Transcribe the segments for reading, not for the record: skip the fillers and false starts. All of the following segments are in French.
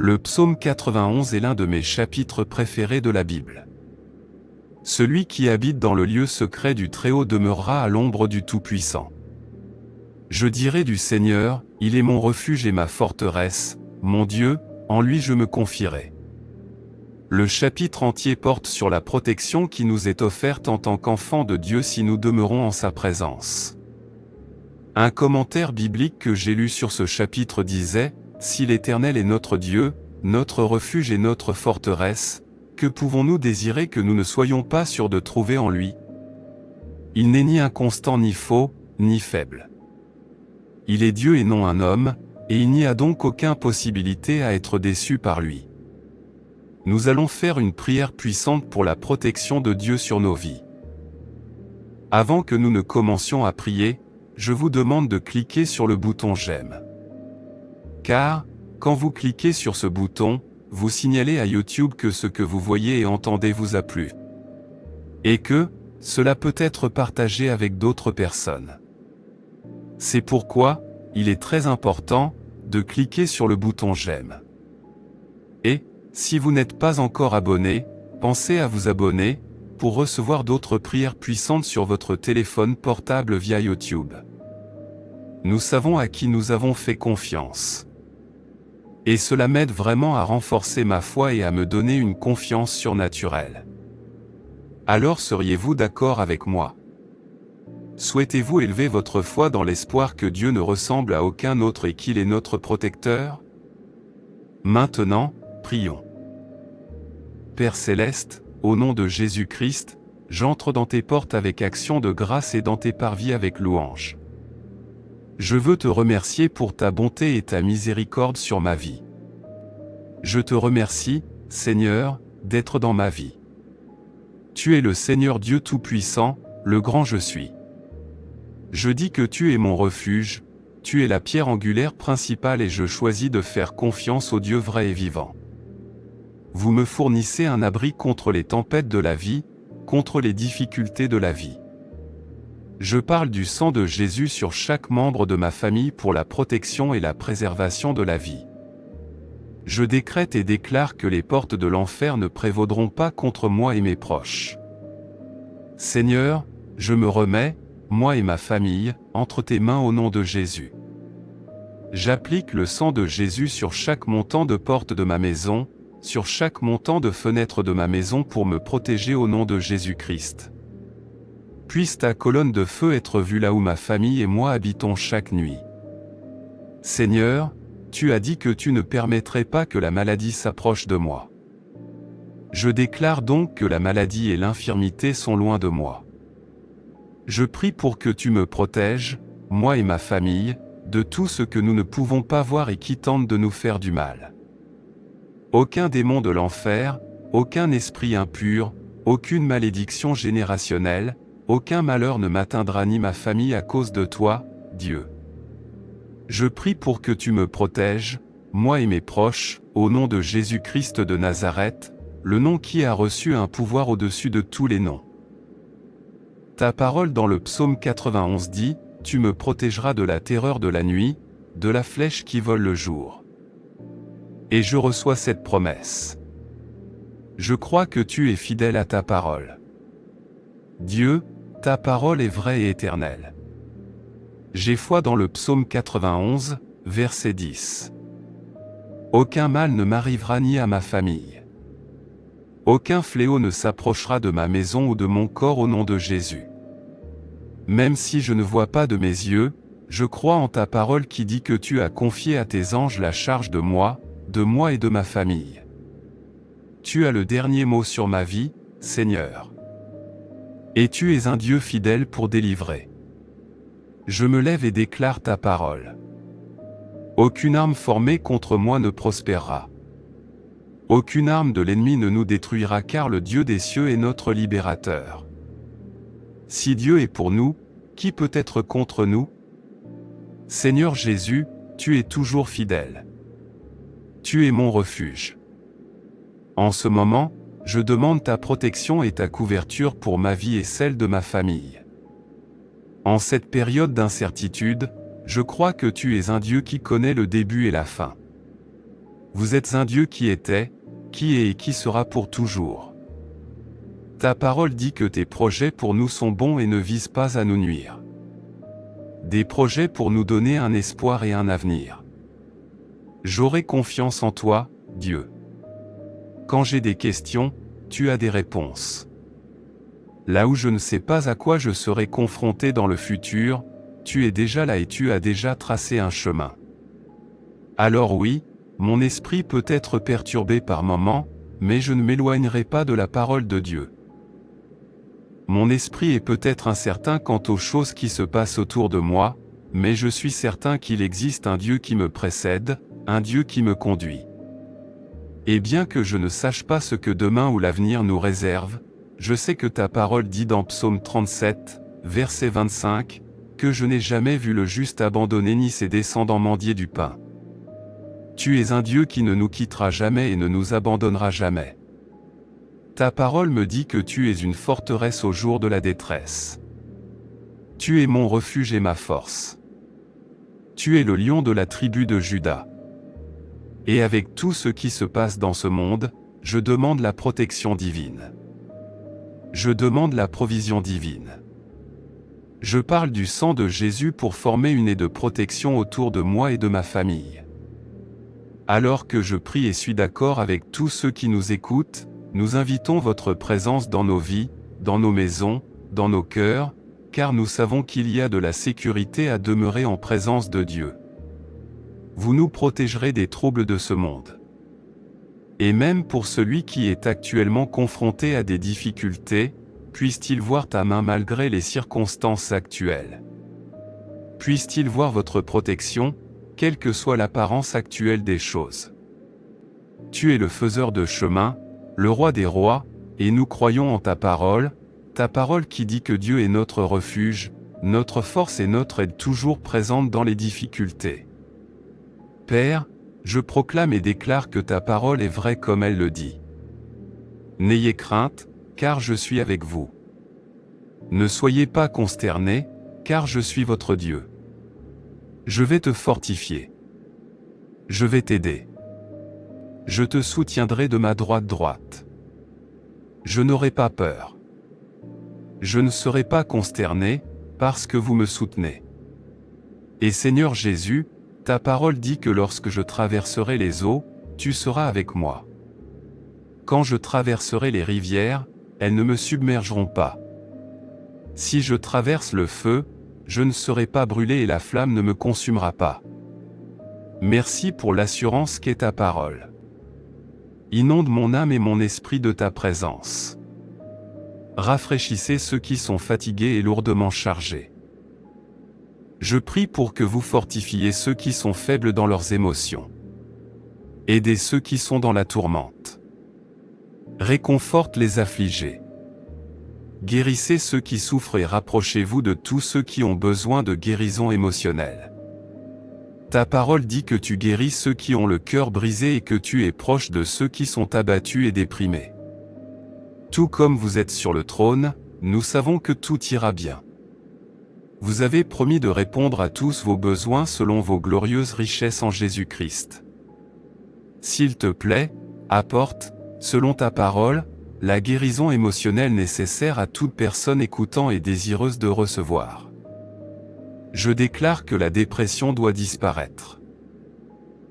Le psaume 91 est l'un de mes chapitres préférés de la Bible. Celui qui habite dans le lieu secret du Très-Haut demeurera à l'ombre du Tout-Puissant. Je dirai du Seigneur, il est mon refuge et ma forteresse, mon Dieu, en lui je me confierai. Le chapitre entier porte sur la protection qui nous est offerte en tant qu'enfants de Dieu si nous demeurons en sa présence. Un commentaire biblique que j'ai lu sur ce chapitre disait « Si l'Éternel est notre Dieu, notre refuge et notre forteresse, que pouvons-nous désirer que nous ne soyons pas sûrs de trouver en lui? Il n'est ni inconstant ni faux, ni faible. Il est Dieu et non un homme, et il n'y a donc aucune possibilité à être déçu par lui. » Nous allons faire une prière puissante pour la protection de Dieu sur nos vies. Avant que nous ne commencions à prier, je vous demande de cliquer sur le bouton j'aime. Car, quand vous cliquez sur ce bouton, vous signalez à YouTube que ce que vous voyez et entendez vous a plu. Et que, cela peut être partagé avec d'autres personnes. C'est pourquoi, il est très important, de cliquer sur le bouton j'aime. Et, si vous n'êtes pas encore abonné, pensez à vous abonner, pour recevoir d'autres prières puissantes sur votre téléphone portable via YouTube. Nous savons à qui nous avons fait confiance. Et cela m'aide vraiment à renforcer ma foi et à me donner une confiance surnaturelle. Alors seriez-vous d'accord avec moi? Souhaitez-vous élever votre foi dans l'espoir que Dieu ne ressemble à aucun autre et qu'il est notre protecteur? Maintenant, prions. Père Céleste, au nom de Jésus-Christ, j'entre dans tes portes avec action de grâce et dans tes parvis avec louange. Je veux te remercier pour ta bonté et ta miséricorde sur ma vie. Je te remercie, Seigneur, d'être dans ma vie. Tu es le Seigneur Dieu Tout-Puissant, le grand je suis. Je dis que tu es mon refuge, tu es la pierre angulaire principale et je choisis de faire confiance au Dieu vrai et vivant. Vous me fournissez un abri contre les tempêtes de la vie, contre les difficultés de la vie. Je parle du sang de Jésus sur chaque membre de ma famille pour la protection et la préservation de la vie. Je décrète et déclare que les portes de l'enfer ne prévaudront pas contre moi et mes proches. Seigneur, je me remets, moi et ma famille, entre tes mains au nom de Jésus. J'applique le sang de Jésus sur chaque montant de porte de ma maison, sur chaque montant de fenêtre de ma maison pour me protéger au nom de Jésus-Christ. Puisse ta colonne de feu être vue là où ma famille et moi habitons chaque nuit. Seigneur, tu as dit que tu ne permettrais pas que la maladie s'approche de moi. Je déclare donc que la maladie et l'infirmité sont loin de moi. Je prie pour que tu me protèges, moi et ma famille, de tout ce que nous ne pouvons pas voir et qui tente de nous faire du mal. Aucun démon de l'enfer, aucun esprit impur, aucune malédiction générationnelle, aucun malheur ne m'atteindra ni ma famille à cause de toi, Dieu. Je prie pour que tu me protèges, moi et mes proches, au nom de Jésus-Christ de Nazareth, le nom qui a reçu un pouvoir au-dessus de tous les noms. Ta parole dans le psaume 91 dit, « Tu me protégeras de la terreur de la nuit, de la flèche qui vole le jour. » Et je reçois cette promesse. Je crois que tu es fidèle à ta parole. Dieu, ta parole est vraie et éternelle. J'ai foi dans le psaume 91, verset 10. Aucun mal ne m'arrivera ni à ma famille. Aucun fléau ne s'approchera de ma maison ou de mon corps au nom de Jésus. Même si je ne vois pas de mes yeux, je crois en ta parole qui dit que tu as confié à tes anges la charge de moi et de ma famille. Tu as le dernier mot sur ma vie, Seigneur. Et tu es un Dieu fidèle pour délivrer. Je me lève et déclare ta parole. Aucune arme formée contre moi ne prospérera. Aucune arme de l'ennemi ne nous détruira car le Dieu des cieux est notre libérateur. Si Dieu est pour nous, qui peut être contre nous? Seigneur Jésus, tu es toujours fidèle. Tu es mon refuge. En ce moment, je demande ta protection et ta couverture pour ma vie et celle de ma famille. En cette période d'incertitude, je crois que tu es un Dieu qui connaît le début et la fin. Vous êtes un Dieu qui était, qui est et qui sera pour toujours. Ta parole dit que tes projets pour nous sont bons et ne visent pas à nous nuire. Des projets pour nous donner un espoir et un avenir. J'aurai confiance en toi, Dieu. Quand j'ai des questions, tu as des réponses. Là où je ne sais pas à quoi je serai confronté dans le futur, tu es déjà là et tu as déjà tracé un chemin. Alors oui, mon esprit peut être perturbé par moments, mais je ne m'éloignerai pas de la parole de Dieu. Mon esprit est peut-être incertain quant aux choses qui se passent autour de moi, mais je suis certain qu'il existe un Dieu qui me précède, un Dieu qui me conduit. Et bien que je ne sache pas ce que demain ou l'avenir nous réserve, je sais que ta parole dit dans Psaume 37, verset 25, que je n'ai jamais vu le juste abandonné ni ses descendants mendier du pain. Tu es un Dieu qui ne nous quittera jamais et ne nous abandonnera jamais. Ta parole me dit que tu es une forteresse au jour de la détresse. Tu es mon refuge et ma force. Tu es le lion de la tribu de Juda. Et avec tout ce qui se passe dans ce monde, je demande la protection divine. Je demande la provision divine. Je parle du sang de Jésus pour former une haie de protection autour de moi et de ma famille. Alors que je prie et suis d'accord avec tous ceux qui nous écoutent, nous invitons votre présence dans nos vies, dans nos maisons, dans nos cœurs, car nous savons qu'il y a de la sécurité à demeurer en présence de Dieu. Vous nous protégerez des troubles de ce monde. Et même pour celui qui est actuellement confronté à des difficultés, puisse-t-il voir ta main malgré les circonstances actuelles. Puisse-t-il voir votre protection, quelle que soit l'apparence actuelle des choses. Tu es le faiseur de chemin, le roi des rois, et nous croyons en ta parole qui dit que Dieu est notre refuge, notre force et notre aide toujours présente dans les difficultés. Père, je proclame et déclare que ta parole est vraie comme elle le dit. N'ayez crainte, car je suis avec vous. Ne soyez pas consternés, car je suis votre Dieu. Je vais te fortifier. Je vais t'aider. Je te soutiendrai de ma droite. Je n'aurai pas peur. Je ne serai pas consterné, parce que vous me soutenez. Et Seigneur Jésus, ta parole dit que lorsque je traverserai les eaux, tu seras avec moi. Quand je traverserai les rivières, elles ne me submergeront pas. Si je traverse le feu, je ne serai pas brûlé et la flamme ne me consumera pas. Merci pour l'assurance qu'est ta parole. Inonde mon âme et mon esprit de ta présence. Rafraîchissez ceux qui sont fatigués et lourdement chargés. Je prie pour que vous fortifiez ceux qui sont faibles dans leurs émotions. Aidez ceux qui sont dans la tourmente. Réconforte les affligés. Guérissez ceux qui souffrent et rapprochez-vous de tous ceux qui ont besoin de guérison émotionnelle. Ta parole dit que tu guéris ceux qui ont le cœur brisé et que tu es proche de ceux qui sont abattus et déprimés. Tout comme vous êtes sur le trône, nous savons que tout ira bien. Vous avez promis de répondre à tous vos besoins selon vos glorieuses richesses en Jésus-Christ. S'il te plaît, apporte, selon ta parole, la guérison émotionnelle nécessaire à toute personne écoutant et désireuse de recevoir. Je déclare que la dépression doit disparaître.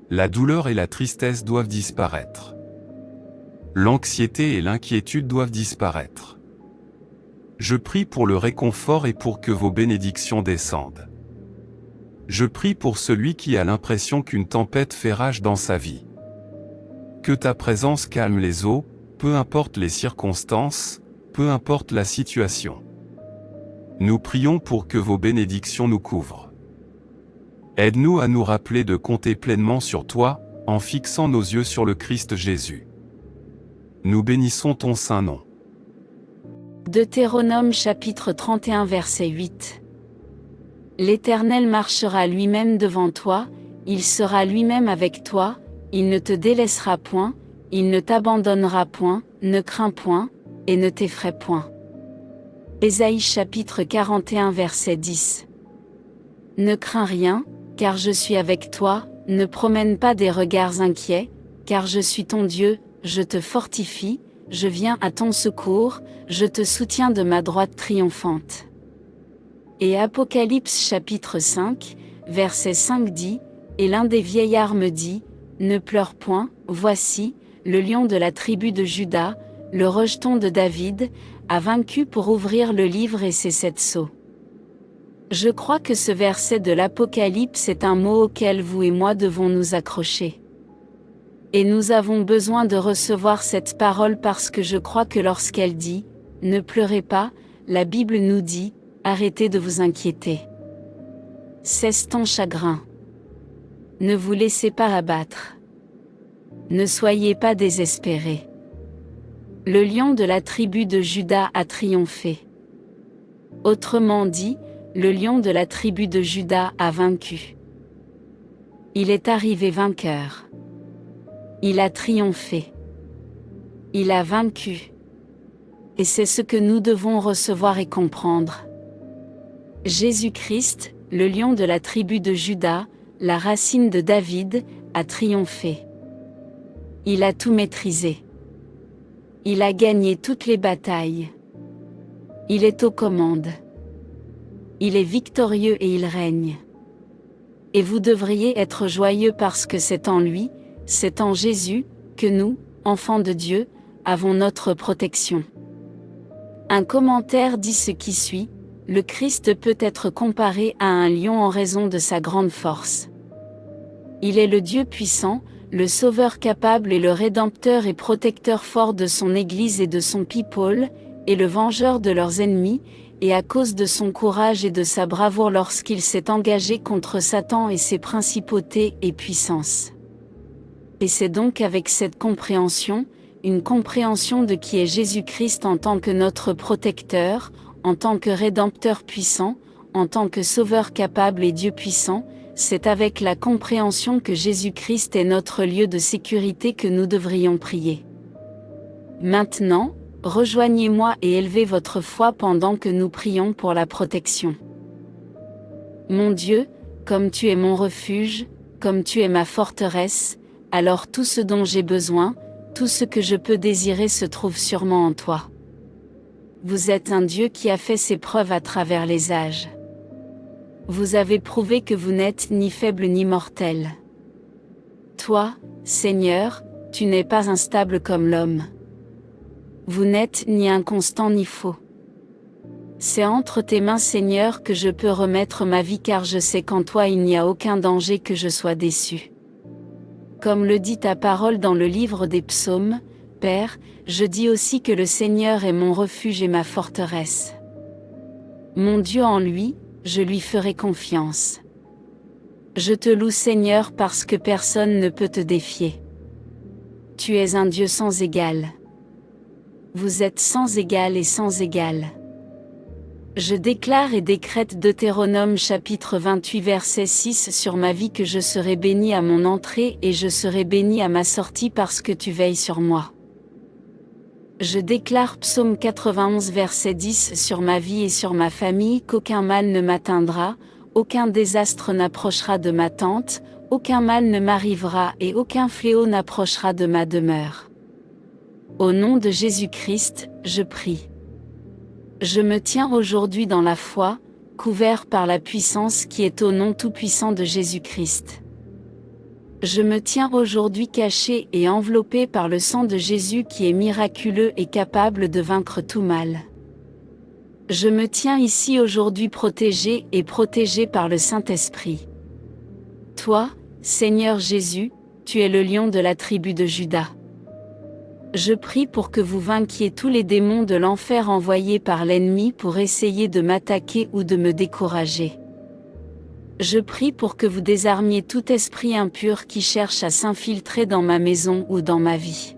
La douleur et la tristesse doivent disparaître. L'anxiété et l'inquiétude doivent disparaître. Je prie pour le réconfort et pour que vos bénédictions descendent. Je prie pour celui qui a l'impression qu'une tempête fait rage dans sa vie. Que ta présence calme les eaux, peu importe les circonstances, peu importe la situation. Nous prions pour que vos bénédictions nous couvrent. Aide-nous à nous rappeler de compter pleinement sur toi, en fixant nos yeux sur le Christ Jésus. Nous bénissons ton saint nom. Deutéronome chapitre 31 verset 8. L'Éternel marchera lui-même devant toi, il sera lui-même avec toi, il ne te délaissera point, il ne t'abandonnera point, ne crains point, et ne t'effraie point. Ésaïe chapitre 41 verset 10. Ne crains rien, car je suis avec toi, ne promène pas des regards inquiets, car je suis ton Dieu, je te fortifie, je viens à ton secours, je te soutiens de ma droite triomphante. Et Apocalypse chapitre 5, verset 5 dit, et l'un des vieillards me dit, ne pleure point, voici, le lion de la tribu de Juda, le rejeton de David, a vaincu pour ouvrir le livre et ses 7 sceaux. Je crois que ce verset de l'Apocalypse est un mot auquel vous et moi devons nous accrocher. Et nous avons besoin de recevoir cette parole parce que je crois que lorsqu'elle dit « Ne pleurez pas », la Bible nous dit « Arrêtez de vous inquiéter. Cesse ton chagrin. Ne vous laissez pas abattre. Ne soyez pas désespérés. Le lion de la tribu de Juda a triomphé. Autrement dit, le lion de la tribu de Juda a vaincu. Il est arrivé vainqueur. Il a triomphé. Il a vaincu. Et c'est ce que nous devons recevoir et comprendre. Jésus-Christ, le lion de la tribu de Juda, la racine de David, a triomphé. Il a tout maîtrisé. Il a gagné toutes les batailles. Il est aux commandes. Il est victorieux et il règne. Et vous devriez être joyeux parce que c'est en lui, c'est en Jésus, que nous, enfants de Dieu, avons notre protection. Un commentaire dit ce qui suit, le Christ peut être comparé à un lion en raison de sa grande force. Il est le Dieu puissant, le Sauveur capable et le Rédempteur et protecteur fort de son Église et de son people, et le vengeur de leurs ennemis, et à cause de son courage et de sa bravoure lorsqu'il s'est engagé contre Satan et ses principautés et puissances. Et c'est donc avec cette compréhension, une compréhension de qui est Jésus-Christ en tant que notre protecteur, en tant que Rédempteur puissant, en tant que Sauveur capable et Dieu puissant, c'est avec la compréhension que Jésus-Christ est notre lieu de sécurité que nous devrions prier. Maintenant, rejoignez-moi et élevez votre foi pendant que nous prions pour la protection. Mon Dieu, comme tu es mon refuge, comme tu es ma forteresse, alors tout ce dont j'ai besoin, tout ce que je peux désirer se trouve sûrement en toi. Vous êtes un Dieu qui a fait ses preuves à travers les âges. Vous avez prouvé que vous n'êtes ni faible ni mortel. Toi, Seigneur, tu n'es pas instable comme l'homme. Vous n'êtes ni inconstant ni faux. C'est entre tes mains, Seigneur, que je peux remettre ma vie car je sais qu'en toi il n'y a aucun danger que je sois déçu. Comme le dit ta parole dans le livre des psaumes, Père, je dis aussi que le Seigneur est mon refuge et ma forteresse. Mon Dieu en lui, je lui ferai confiance. Je te loue Seigneur parce que personne ne peut te défier. Tu es un Dieu sans égal. Vous êtes sans égal et sans égal. Je déclare et décrète Deutéronome chapitre 28 verset 6 sur ma vie que je serai béni à mon entrée et je serai béni à ma sortie parce que tu veilles sur moi. Je déclare Psaume 91 verset 10 sur ma vie et sur ma famille qu'aucun mal ne m'atteindra, aucun désastre n'approchera de ma tente, aucun mal ne m'arrivera et aucun fléau n'approchera de ma demeure. Au nom de Jésus-Christ, je prie. Je me tiens aujourd'hui dans la foi, couvert par la puissance qui est au nom tout-puissant de Jésus-Christ. Je me tiens aujourd'hui caché et enveloppé par le sang de Jésus qui est miraculeux et capable de vaincre tout mal. Je me tiens ici aujourd'hui protégé et protégé par le Saint-Esprit. Toi, Seigneur Jésus, tu es le lion de la tribu de Juda. Je prie pour que vous vainquiez tous les démons de l'enfer envoyés par l'ennemi pour essayer de m'attaquer ou de me décourager. Je prie pour que vous désarmiez tout esprit impur qui cherche à s'infiltrer dans ma maison ou dans ma vie.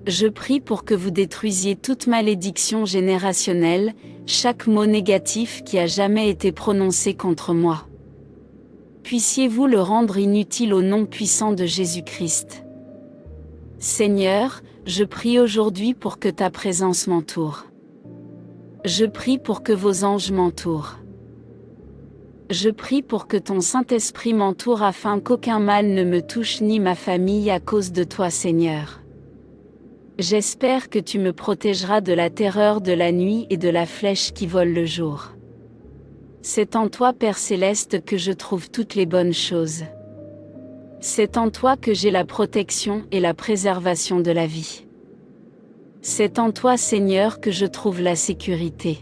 Je prie pour que vous détruisiez toute malédiction générationnelle, chaque mot négatif qui a jamais été prononcé contre moi. Puissiez-vous le rendre inutile au nom puissant de Jésus-Christ. Seigneur, je prie aujourd'hui pour que ta présence m'entoure. Je prie pour que vos anges m'entourent. Je prie pour que ton Saint-Esprit m'entoure afin qu'aucun mal ne me touche ni ma famille à cause de toi, Seigneur. J'espère que tu me protégeras de la terreur de la nuit et de la flèche qui vole le jour. C'est en toi, Père Céleste, que je trouve toutes les bonnes choses. C'est en toi que j'ai la protection et la préservation de la vie. C'est en toi, Seigneur, que je trouve la sécurité.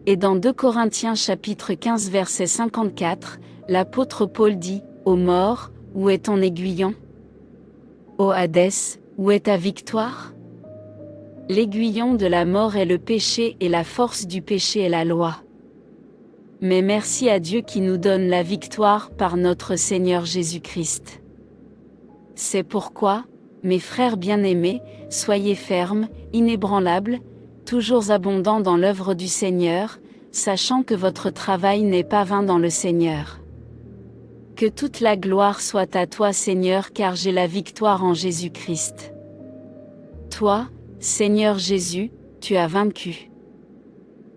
Et dans 2 Corinthiens chapitre 15 verset 54, l'apôtre Paul dit, « Ô mort, où est ton aiguillon? Ô Hadès, où est ta victoire? » L'aiguillon de la mort est le péché et la force du péché est la loi. Mais merci à Dieu qui nous donne la victoire par notre Seigneur Jésus-Christ. C'est pourquoi, mes frères bien-aimés, soyez fermes, inébranlables, toujours abondants dans l'œuvre du Seigneur, sachant que votre travail n'est pas vain dans le Seigneur. Que toute la gloire soit à toi, Seigneur, car j'ai la victoire en Jésus-Christ. Toi, Seigneur Jésus, tu as vaincu.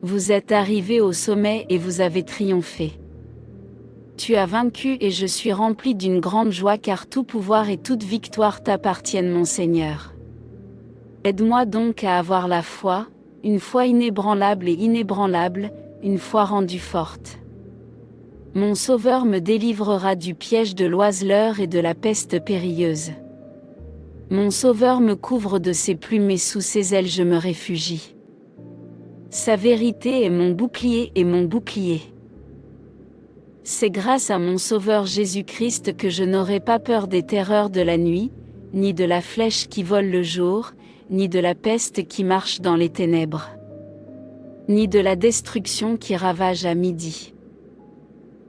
Vous êtes arrivé au sommet et vous avez triomphé. Tu as vaincu et je suis rempli d'une grande joie car tout pouvoir et toute victoire t'appartiennent, mon Seigneur. Aide-moi donc à avoir la foi, une foi inébranlable et inébranlable, une foi rendue forte. Mon Sauveur me délivrera du piège de l'oiseleur et de la peste périlleuse. Mon Sauveur me couvre de ses plumes et sous ses ailes je me réfugie. Sa vérité est mon bouclier et mon bouclier. C'est grâce à mon Sauveur Jésus-Christ que je n'aurai pas peur des terreurs de la nuit, ni de la flèche qui vole le jour, ni de la peste qui marche dans les ténèbres, ni de la destruction qui ravage à midi.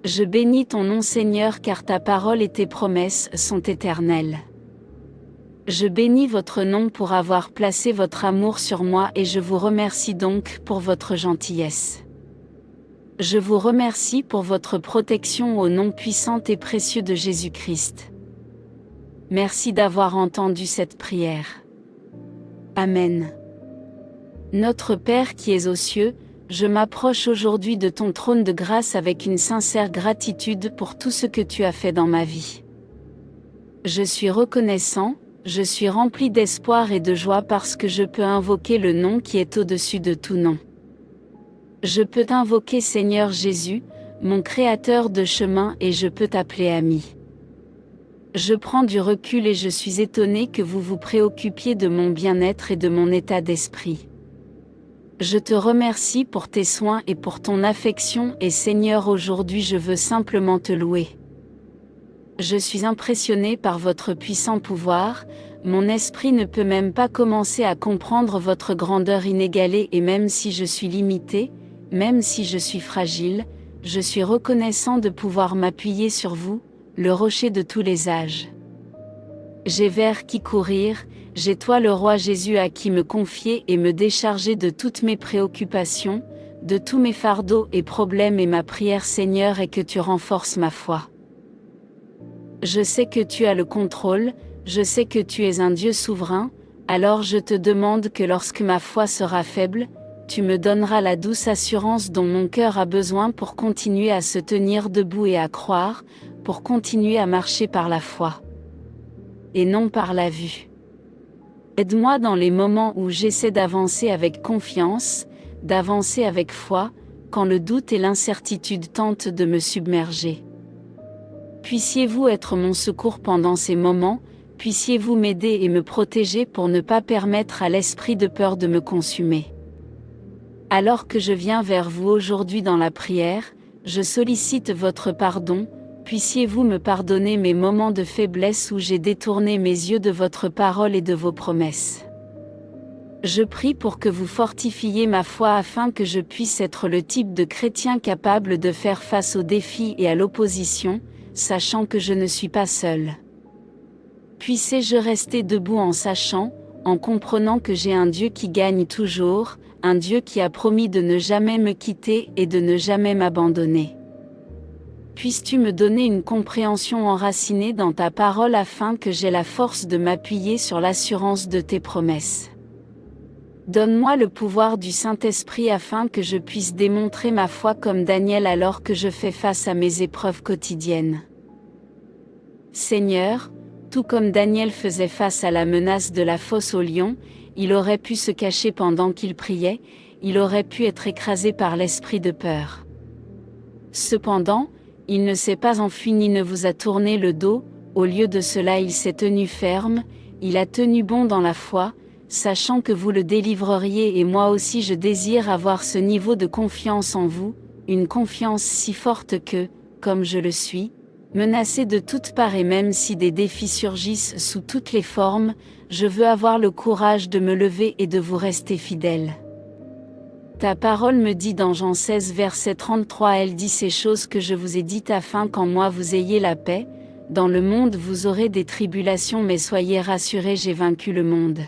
Je bénis ton nom, Seigneur, car ta parole et tes promesses sont éternelles. Je bénis votre nom pour avoir placé votre amour sur moi et je vous remercie donc pour votre gentillesse. Je vous remercie pour votre protection au nom puissant et précieux de Jésus-Christ. Merci d'avoir entendu cette prière. Amen. Notre Père qui es aux cieux, je m'approche aujourd'hui de ton trône de grâce avec une sincère gratitude pour tout ce que tu as fait dans ma vie. Je suis reconnaissant, je suis rempli d'espoir et de joie parce que je peux invoquer le nom qui est au-dessus de tout nom. Je peux t'invoquer, Seigneur Jésus, mon créateur de chemin, et je peux t'appeler ami. Je prends du recul et je suis étonné que vous vous préoccupiez de mon bien-être et de mon état d'esprit. Je te remercie pour tes soins et pour ton affection et Seigneur, aujourd'hui je veux simplement te louer. Je suis impressionné par votre puissant pouvoir, mon esprit ne peut même pas commencer à comprendre votre grandeur inégalée et même si je suis limité, même si je suis fragile, je suis reconnaissant de pouvoir m'appuyer sur vous, le rocher de tous les âges. J'ai vers qui courir, j'ai toi le roi Jésus à qui me confier et me décharger de toutes mes préoccupations, de tous mes fardeaux et problèmes et ma prière Seigneur est que tu renforces ma foi. Je sais que tu as le contrôle, je sais que tu es un Dieu souverain, alors je te demande que lorsque ma foi sera faible, tu me donneras la douce assurance dont mon cœur a besoin pour continuer à se tenir debout et à croire, pour continuer à marcher par la foi. Et non par la vue. Aide-moi dans les moments où j'essaie d'avancer avec confiance, d'avancer avec foi, quand le doute et l'incertitude tentent de me submerger. Puissiez-vous être mon secours pendant ces moments, puissiez-vous m'aider et me protéger pour ne pas permettre à l'esprit de peur de me consumer. Alors que je viens vers vous aujourd'hui dans la prière, je sollicite votre pardon, puissiez-vous me pardonner mes moments de faiblesse où j'ai détourné mes yeux de votre parole et de vos promesses. Je prie pour que vous fortifiez ma foi afin que je puisse être le type de chrétien capable de faire face aux défis et à l'opposition, sachant que je ne suis pas seul. Puissé-je rester debout en sachant, en comprenant que j'ai un Dieu qui gagne toujours, un Dieu qui a promis de ne jamais me quitter et de ne jamais m'abandonner. Puisses-tu me donner une compréhension enracinée dans ta parole afin que j'aie la force de m'appuyer sur l'assurance de tes promesses. Donne-moi le pouvoir du Saint-Esprit afin que je puisse démontrer ma foi comme Daniel alors que je fais face à mes épreuves quotidiennes. Seigneur, tout comme Daniel faisait face à la menace de la fosse aux lions, il aurait pu se cacher pendant qu'il priait, il aurait pu être écrasé par l'esprit de peur. Cependant, il ne s'est pas enfui ni ne vous a tourné le dos, au lieu de cela il s'est tenu ferme, il a tenu bon dans la foi, sachant que vous le délivreriez et moi aussi je désire avoir ce niveau de confiance en vous, une confiance si forte que, comme je le suis, menacé de toutes parts et même si des défis surgissent sous toutes les formes, je veux avoir le courage de me lever et de vous rester fidèle. Ta parole me dit dans Jean 16 verset 33, elle dit ces choses que je vous ai dites afin qu'en moi vous ayez la paix, dans le monde vous aurez des tribulations mais soyez rassurés j'ai vaincu le monde.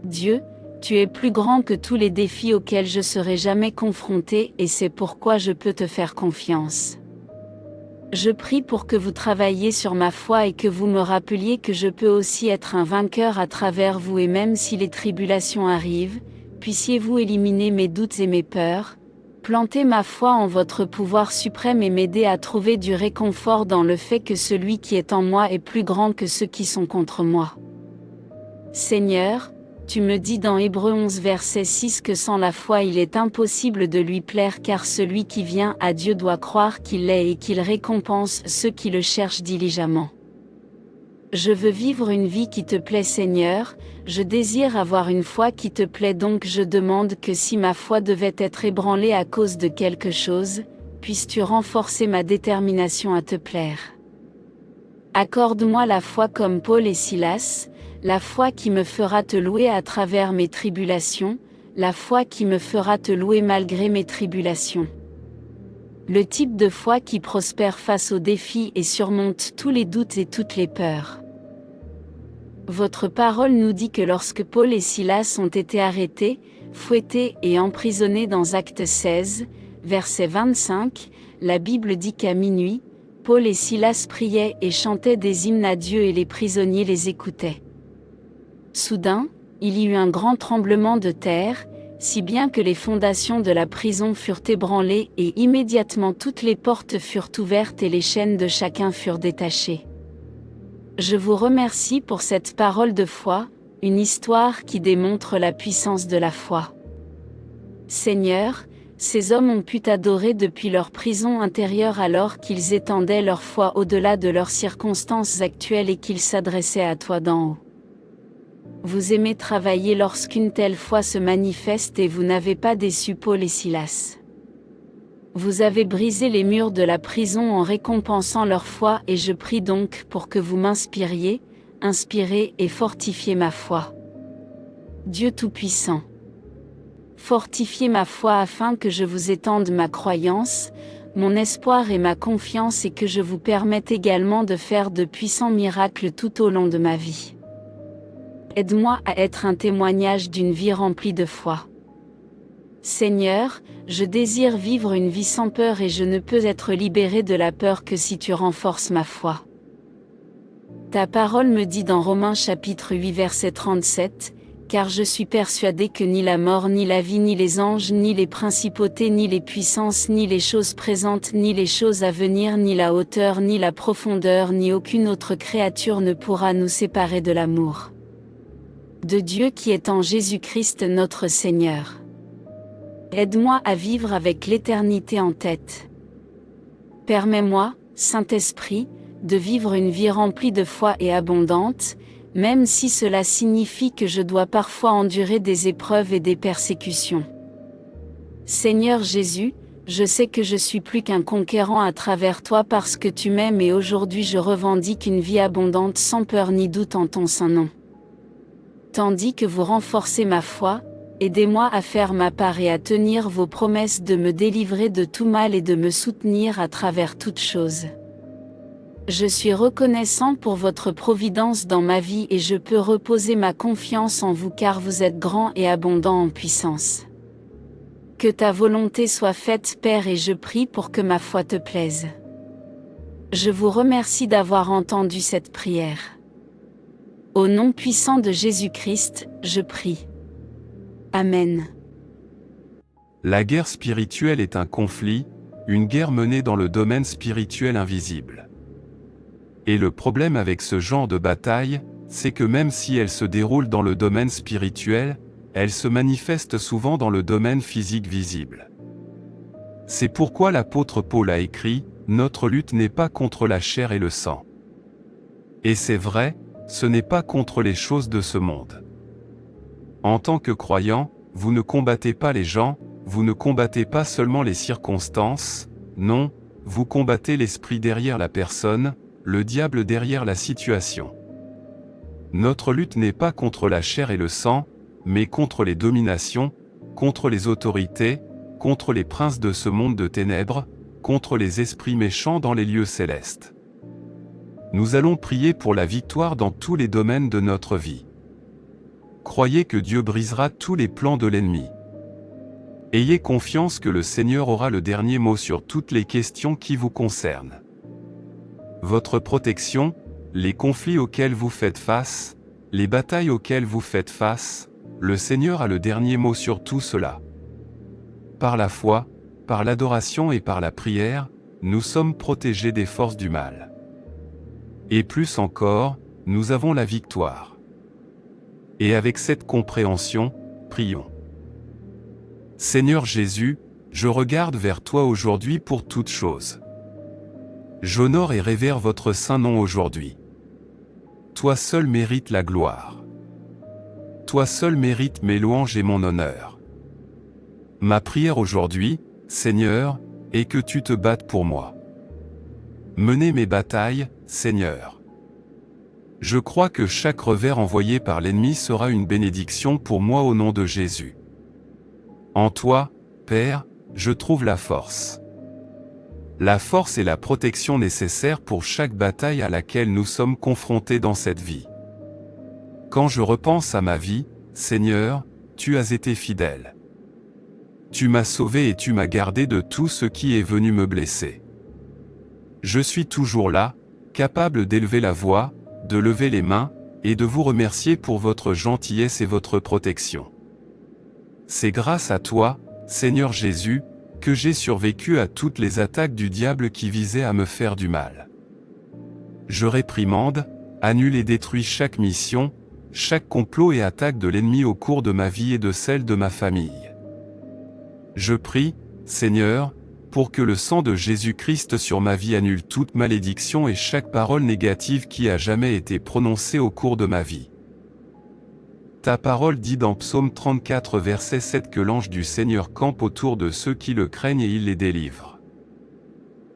Dieu, tu es plus grand que tous les défis auxquels je serai jamais confronté et c'est pourquoi je peux te faire confiance. Je prie pour que vous travailliez sur ma foi et que vous me rappeliez que je peux aussi être un vainqueur à travers vous et même si les tribulations arrivent, puissiez-vous éliminer mes doutes et mes peurs, planter ma foi en votre pouvoir suprême et m'aider à trouver du réconfort dans le fait que celui qui est en moi est plus grand que ceux qui sont contre moi. Seigneur, tu me dis dans Hébreux 11 verset 6 que sans la foi il est impossible de lui plaire car celui qui vient à Dieu doit croire qu'il est et qu'il récompense ceux qui le cherchent diligemment. Je veux vivre une vie qui te plaît Seigneur, je désire avoir une foi qui te plaît donc je demande que si ma foi devait être ébranlée à cause de quelque chose, puisses-tu renforcer ma détermination à te plaire. Accorde-moi la foi comme Paul et Silas, la foi qui me fera te louer à travers mes tribulations, la foi qui me fera te louer malgré mes tribulations. Le type de foi qui prospère face aux défis et surmonte tous les doutes et toutes les peurs. Votre parole nous dit que lorsque Paul et Silas ont été arrêtés, fouettés et emprisonnés dans Actes 16, verset 25, la Bible dit qu'à minuit, Paul et Silas priaient et chantaient des hymnes à Dieu et les prisonniers les écoutaient. Soudain, il y eut un grand tremblement de terre, si bien que les fondations de la prison furent ébranlées et immédiatement toutes les portes furent ouvertes et les chaînes de chacun furent détachées. Je vous remercie pour cette parole de foi, une histoire qui démontre la puissance de la foi. Seigneur, ces hommes ont pu t'adorer depuis leur prison intérieure alors qu'ils étendaient leur foi au-delà de leurs circonstances actuelles et qu'ils s'adressaient à toi d'en haut. Vous aimez travailler lorsqu'une telle foi se manifeste et vous n'avez pas déçu Paul et Silas. Vous avez brisé les murs de la prison en récompensant leur foi et je prie donc pour que vous m'inspiriez, inspirez et fortifiez ma foi. Dieu Tout-Puissant. Fortifiez ma foi afin que je vous étende ma croyance, mon espoir et ma confiance et que je vous permette également de faire de puissants miracles tout au long de ma vie. Aide-moi à être un témoignage d'une vie remplie de foi. Seigneur, je désire vivre une vie sans peur et je ne peux être libéré de la peur que si tu renforces ma foi. Ta parole me dit dans Romains chapitre 8 verset 37, « Car je suis persuadé que ni la mort ni la vie ni les anges ni les principautés ni les puissances ni les choses présentes ni les choses à venir ni la hauteur ni la profondeur ni aucune autre créature ne pourra nous séparer de l'amour de Dieu qui est en Jésus-Christ notre Seigneur. Aide-moi à vivre avec l'éternité en tête. Permets-moi, Saint-Esprit, de vivre une vie remplie de foi et abondante, même si cela signifie que je dois parfois endurer des épreuves et des persécutions. Seigneur Jésus, je sais que je suis plus qu'un conquérant à travers toi parce que tu m'aimes et aujourd'hui je revendique une vie abondante sans peur ni doute en ton saint nom. Tandis que vous renforcez ma foi, aidez-moi à faire ma part et à tenir vos promesses de me délivrer de tout mal et de me soutenir à travers toutes choses. Je suis reconnaissant pour votre providence dans ma vie et je peux reposer ma confiance en vous car vous êtes grand et abondant en puissance. Que ta volonté soit faite, Père, et je prie pour que ma foi te plaise. Je vous remercie d'avoir entendu cette prière. Au nom puissant de Jésus-Christ, je prie. Amen. La guerre spirituelle est un conflit, une guerre menée dans le domaine spirituel invisible. Et le problème avec ce genre de bataille, c'est que même si elle se déroule dans le domaine spirituel, elle se manifeste souvent dans le domaine physique visible. C'est pourquoi l'apôtre Paul a écrit « Notre lutte n'est pas contre la chair et le sang ». Et c'est vrai, ce n'est pas contre les choses de ce monde. En tant que croyant, vous ne combattez pas les gens, vous ne combattez pas seulement les circonstances, non, vous combattez l'esprit derrière la personne, le diable derrière la situation. Notre lutte n'est pas contre la chair et le sang, mais contre les dominations, contre les autorités, contre les princes de ce monde de ténèbres, contre les esprits méchants dans les lieux célestes. Nous allons prier pour la victoire dans tous les domaines de notre vie. Croyez que Dieu brisera tous les plans de l'ennemi. Ayez confiance que le Seigneur aura le dernier mot sur toutes les questions qui vous concernent. Votre protection, les conflits auxquels vous faites face, les batailles auxquelles vous faites face, le Seigneur a le dernier mot sur tout cela. Par la foi, par l'adoration et par la prière, nous sommes protégés des forces du mal. Et plus encore, nous avons la victoire. Et avec cette compréhension, prions. Seigneur Jésus, je regarde vers toi aujourd'hui pour toutes choses. J'honore et révère votre saint nom aujourd'hui. Toi seul mérites la gloire. Toi seul mérites mes louanges et mon honneur. Ma prière aujourd'hui, Seigneur, est que tu te battes pour moi. Menez mes batailles, Seigneur. Je crois que chaque revers envoyé par l'ennemi sera une bénédiction pour moi au nom de Jésus. En toi, Père, je trouve la force. La force et la protection nécessaires pour chaque bataille à laquelle nous sommes confrontés dans cette vie. Quand je repense à ma vie, Seigneur, tu as été fidèle. Tu m'as sauvé et tu m'as gardé de tout ce qui est venu me blesser. Je suis toujours là, capable d'élever la voix, de lever les mains, et de vous remercier pour votre gentillesse et votre protection. C'est grâce à toi, Seigneur Jésus, que j'ai survécu à toutes les attaques du diable qui visaient à me faire du mal. Je réprimande, annule et détruis chaque mission, chaque complot et attaque de l'ennemi au cours de ma vie et de celle de ma famille. Je prie, Seigneur, pour que le sang de Jésus-Christ sur ma vie annule toute malédiction et chaque parole négative qui a jamais été prononcée au cours de ma vie. Ta parole dit dans Psaume 34 verset 7 que l'ange du Seigneur campe autour de ceux qui le craignent et il les délivre.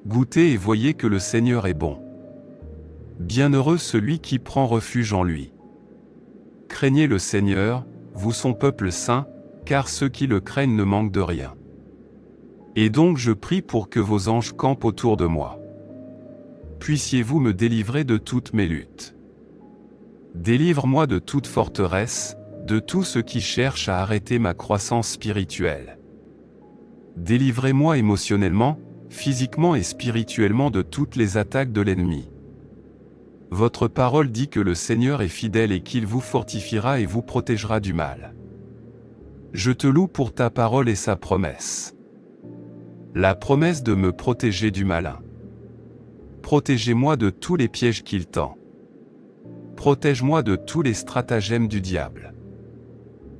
Goûtez et voyez que le Seigneur est bon. Bienheureux celui qui prend refuge en lui. Craignez le Seigneur, vous son peuple saint, car ceux qui le craignent ne manquent de rien. Et donc je prie pour que vos anges campent autour de moi. Puissiez-vous me délivrer de toutes mes luttes. Délivre-moi de toute forteresse, de tout ce qui cherche à arrêter ma croissance spirituelle. Délivrez-moi émotionnellement, physiquement et spirituellement de toutes les attaques de l'ennemi. Votre parole dit que le Seigneur est fidèle et qu'il vous fortifiera et vous protégera du mal. Je te loue pour ta parole et sa promesse. La promesse de me protéger du malin. Protégez-moi de tous les pièges qu'il tend. Protège-moi de tous les stratagèmes du diable.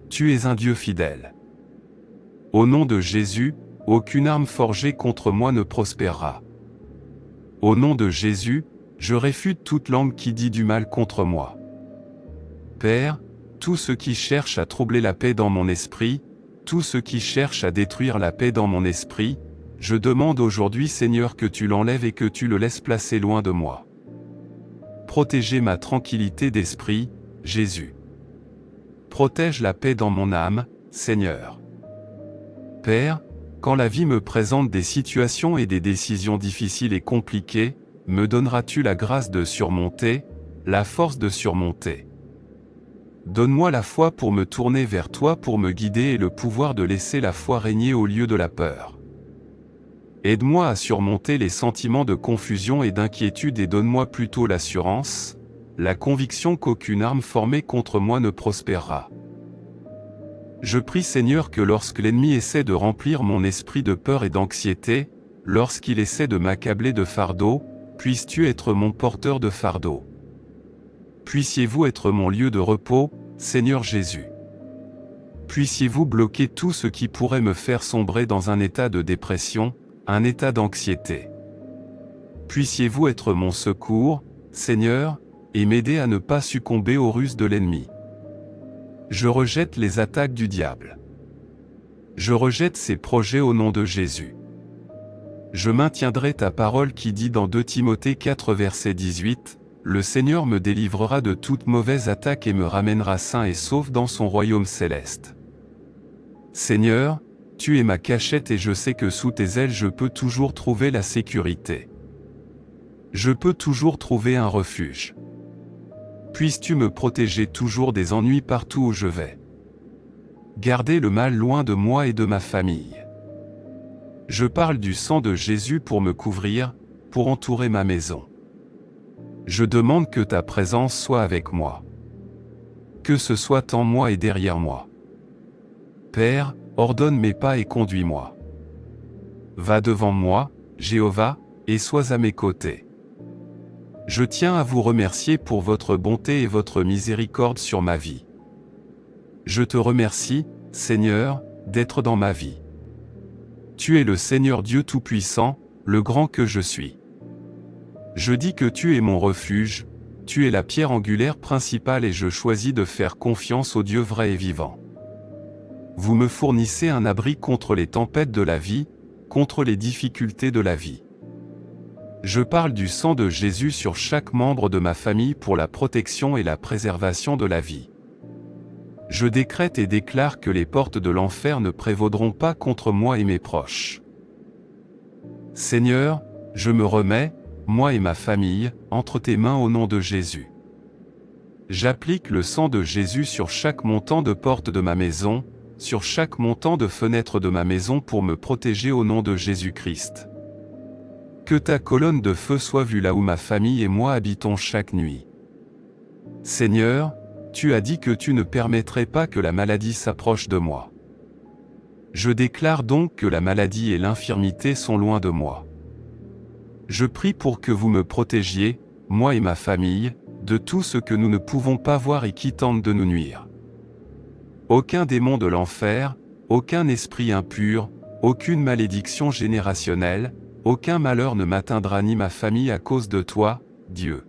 Tu es un Dieu fidèle. Au nom de Jésus, aucune arme forgée contre moi ne prospérera. Au nom de Jésus, je réfute toute langue qui dit du mal contre moi. Père, tout ce qui cherche à troubler la paix dans mon esprit, tout ce qui cherche à détruire la paix dans mon esprit, je demande aujourd'hui Seigneur que tu l'enlèves et que tu le laisses placer loin de moi. Protégez ma tranquillité d'esprit, Jésus. Protège la paix dans mon âme, Seigneur. Père, quand la vie me présente des situations et des décisions difficiles et compliquées, me donneras-tu la grâce de surmonter, la force de surmonter. Donne-moi la foi pour me tourner vers toi, pour me guider et le pouvoir de laisser la foi régner au lieu de la peur. Aide-moi à surmonter les sentiments de confusion et d'inquiétude et donne-moi plutôt l'assurance, la conviction qu'aucune arme formée contre moi ne prospérera. Je prie Seigneur que lorsque l'ennemi essaie de remplir mon esprit de peur et d'anxiété, lorsqu'il essaie de m'accabler de fardeau, puisses-tu être mon porteur de fardeau. Puissiez-vous être mon lieu de repos, Seigneur Jésus. Puissiez-vous bloquer tout ce qui pourrait me faire sombrer dans un état de dépression, un état d'anxiété. Puissiez-vous être mon secours, Seigneur, et m'aider à ne pas succomber aux ruses de l'ennemi. Je rejette les attaques du diable. Je rejette ses projets au nom de Jésus. Je maintiendrai ta parole qui dit dans 2 Timothée 4 verset 18, « Le Seigneur me délivrera de toute mauvaise attaque et me ramènera sain et sauf dans son royaume céleste. » Seigneur, tu es ma cachette et je sais que sous tes ailes je peux toujours trouver la sécurité. Je peux toujours trouver un refuge. Puisses-tu me protéger toujours des ennuis partout où je vais. Garder le mal loin de moi et de ma famille. Je parle du sang de Jésus pour me couvrir, pour entourer ma maison. Je demande que ta présence soit avec moi. Que ce soit en moi et derrière moi. Père, ordonne mes pas et conduis-moi. Va devant moi, Jéhovah, et sois à mes côtés. Je tiens à vous remercier pour votre bonté et votre miséricorde sur ma vie. Je te remercie, Seigneur, d'être dans ma vie. Tu es le Seigneur Dieu Tout-Puissant, le grand que je suis. Je dis que tu es mon refuge, tu es la pierre angulaire principale et je choisis de faire confiance au Dieu vrai et vivant. Vous me fournissez un abri contre les tempêtes de la vie, contre les difficultés de la vie. Je parle du sang de Jésus sur chaque membre de ma famille pour la protection et la préservation de la vie. Je décrète et déclare que les portes de l'enfer ne prévaudront pas contre moi et mes proches. Seigneur, je me remets, moi et ma famille, entre tes mains au nom de Jésus. J'applique le sang de Jésus sur chaque montant de porte de ma maison, sur chaque montant de fenêtre de ma maison pour me protéger au nom de Jésus-Christ. Que ta colonne de feu soit vue là où ma famille et moi habitons chaque nuit. Seigneur, tu as dit que tu ne permettrais pas que la maladie s'approche de moi. Je déclare donc que la maladie et l'infirmité sont loin de moi. Je prie pour que vous me protégiez, moi et ma famille, de tout ce que nous ne pouvons pas voir et qui tente de nous nuire. Aucun démon de l'enfer, aucun esprit impur, aucune malédiction générationnelle, aucun malheur ne m'atteindra ni ma famille à cause de toi, Dieu.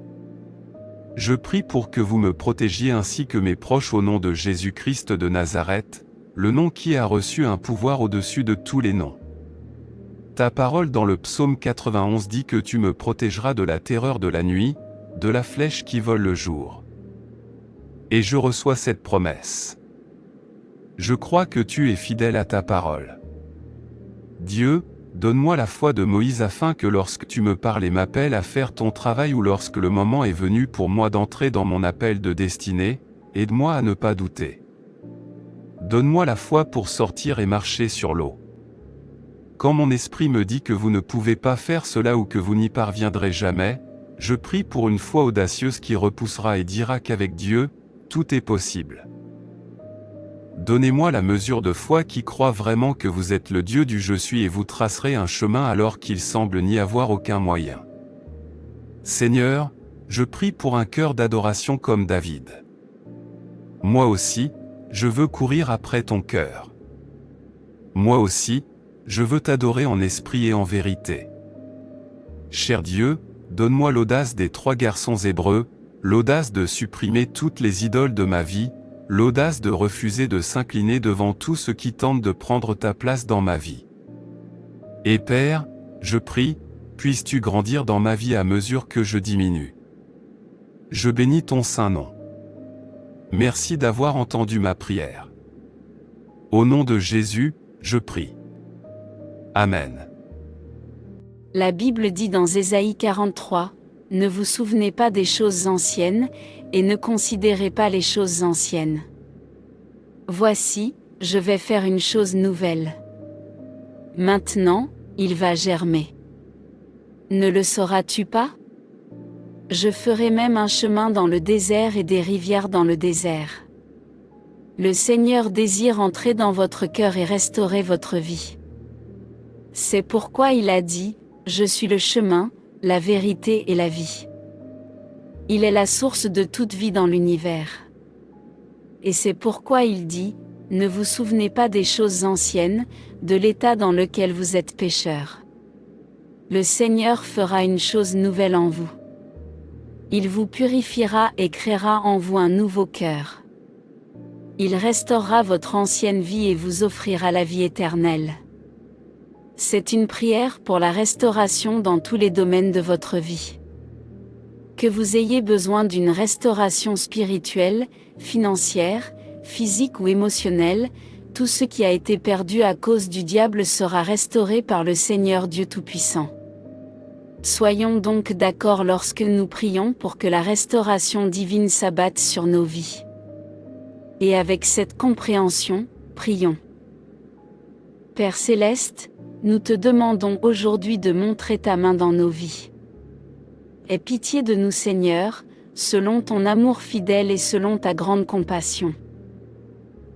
Je prie pour que vous me protégiez ainsi que mes proches au nom de Jésus-Christ de Nazareth, le nom qui a reçu un pouvoir au-dessus de tous les noms. Ta parole dans le psaume 91 dit que tu me protégeras de la terreur de la nuit, de la flèche qui vole le jour. Et je reçois cette promesse. Je crois que tu es fidèle à ta parole. Dieu, donne-moi la foi de Moïse afin que lorsque tu me parles et m'appelles à faire ton travail ou lorsque le moment est venu pour moi d'entrer dans mon appel de destinée, aide-moi à ne pas douter. Donne-moi la foi pour sortir et marcher sur l'eau. Quand mon esprit me dit que vous ne pouvez pas faire cela ou que vous n'y parviendrez jamais, je prie pour une foi audacieuse qui repoussera et dira qu'avec Dieu, tout est possible. Donnez-moi la mesure de foi qui croit vraiment que vous êtes le Dieu du je suis et vous tracerez un chemin alors qu'il semble n'y avoir aucun moyen. Seigneur, je prie pour un cœur d'adoration comme David. Moi aussi, je veux courir après ton cœur. Moi aussi, je veux t'adorer en esprit et en vérité. Cher Dieu, donne-moi l'audace des 3 garçons hébreux, l'audace de supprimer toutes les idoles de ma vie, l'audace de refuser de s'incliner devant tout ce qui tente de prendre ta place dans ma vie. Et Père, je prie, puisses-tu grandir dans ma vie à mesure que je diminue. Je bénis ton saint nom. Merci d'avoir entendu ma prière. Au nom de Jésus, je prie. Amen. La Bible dit dans Ésaïe 43, « Ne vous souvenez pas des choses anciennes, et ne considérez pas les choses anciennes. Voici, je vais faire une chose nouvelle. Maintenant, il va germer. Ne le sauras-tu pas? Je ferai même un chemin dans le désert et des rivières dans le désert. Le Seigneur désire entrer dans votre cœur et restaurer votre vie. C'est pourquoi il a dit, « Je suis le chemin, la vérité et la vie ». Il est la source de toute vie dans l'univers. Et c'est pourquoi il dit, « Ne vous souvenez pas des choses anciennes, de l'état dans lequel vous êtes pécheurs. » Le Seigneur fera une chose nouvelle en vous. Il vous purifiera et créera en vous un nouveau cœur. Il restaurera votre ancienne vie et vous offrira la vie éternelle. C'est une prière pour la restauration dans tous les domaines de votre vie. Que vous ayez besoin d'une restauration spirituelle, financière, physique ou émotionnelle, tout ce qui a été perdu à cause du diable sera restauré par le Seigneur Dieu Tout-Puissant. Soyons donc d'accord lorsque nous prions pour que la restauration divine s'abatte sur nos vies. Et avec cette compréhension, prions. Père Céleste, nous te demandons aujourd'hui de montrer ta main dans nos vies. Aie pitié de nous, Seigneur, selon ton amour fidèle et selon ta grande compassion.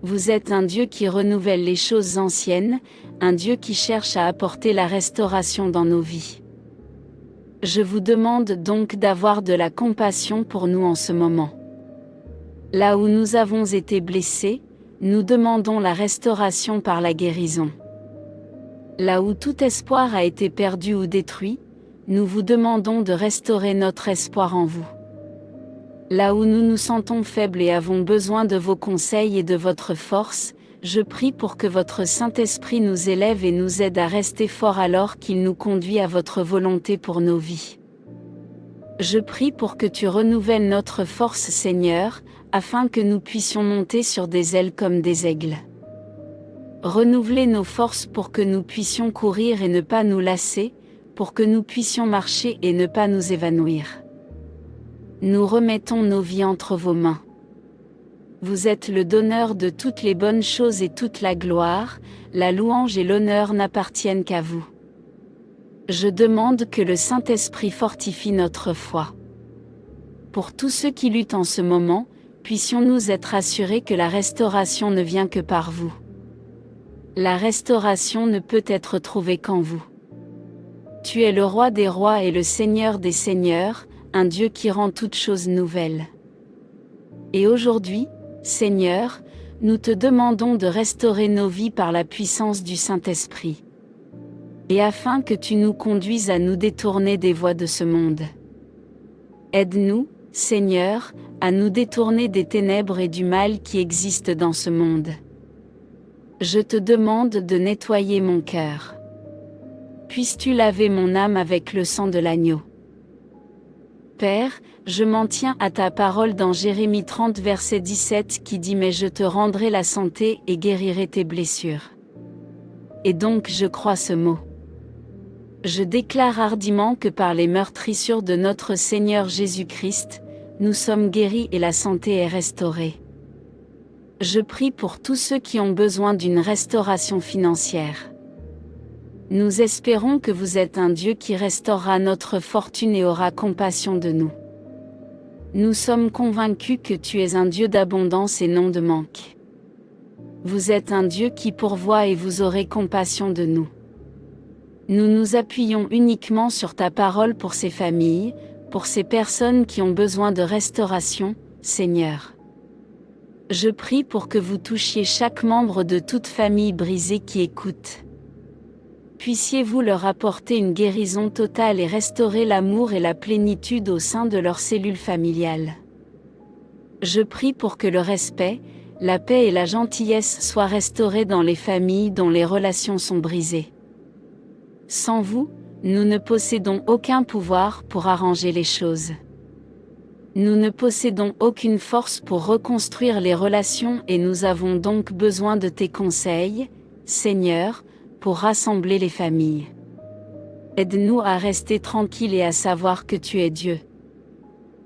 Vous êtes un Dieu qui renouvelle les choses anciennes, un Dieu qui cherche à apporter la restauration dans nos vies. Je vous demande donc d'avoir de la compassion pour nous en ce moment. Là où nous avons été blessés, nous demandons la restauration par la guérison. Là où tout espoir a été perdu ou détruit, nous vous demandons de restaurer notre espoir en vous. Là où nous nous sentons faibles et avons besoin de vos conseils et de votre force, je prie pour que votre Saint-Esprit nous élève et nous aide à rester forts alors qu'il nous conduit à votre volonté pour nos vies. Je prie pour que tu renouvelles notre force, Seigneur, afin que nous puissions monter sur des ailes comme des aigles. Renouvelez nos forces pour que nous puissions courir et ne pas nous lasser, pour que nous puissions marcher et ne pas nous évanouir. Nous remettons nos vies entre vos mains. Vous êtes le donneur de toutes les bonnes choses et toute la gloire, la louange et l'honneur n'appartiennent qu'à vous. Je demande que le Saint-Esprit fortifie notre foi. Pour tous ceux qui luttent en ce moment, puissions-nous être assurés que la restauration ne vient que par vous. La restauration ne peut être trouvée qu'en vous. Tu es le roi des rois et le Seigneur des seigneurs, un Dieu qui rend toutes choses nouvelles. Et aujourd'hui, Seigneur, nous te demandons de restaurer nos vies par la puissance du Saint-Esprit. Et afin que tu nous conduises à nous détourner des voies de ce monde. Aide-nous, Seigneur, à nous détourner des ténèbres et du mal qui existent dans ce monde. Je te demande de nettoyer mon cœur. Puisses-tu laver mon âme avec le sang de l'agneau. Père, je m'en tiens à ta parole dans Jérémie 30 verset 17 qui dit « Mais je te rendrai la santé et guérirai tes blessures ». Et donc je crois ce mot. Je déclare hardiment que par les meurtrissures de notre Seigneur Jésus-Christ, nous sommes guéris et la santé est restaurée. Je prie pour tous ceux qui ont besoin d'une restauration financière. Nous espérons que vous êtes un Dieu qui restaurera notre fortune et aura compassion de nous. Nous sommes convaincus que tu es un Dieu d'abondance et non de manque. Vous êtes un Dieu qui pourvoit et vous aurez compassion de nous. Nous nous appuyons uniquement sur ta parole pour ces familles, pour ces personnes qui ont besoin de restauration, Seigneur. Je prie pour que vous touchiez chaque membre de toute famille brisée qui écoute. Puissiez-vous leur apporter une guérison totale et restaurer l'amour et la plénitude au sein de leur cellule familiale. Je prie pour que le respect, la paix et la gentillesse soient restaurés dans les familles dont les relations sont brisées. Sans vous, nous ne possédons aucun pouvoir pour arranger les choses. Nous ne possédons aucune force pour reconstruire les relations et nous avons donc besoin de tes conseils, Seigneur, pour rassembler les familles. Aide-nous à rester tranquilles et à savoir que tu es Dieu.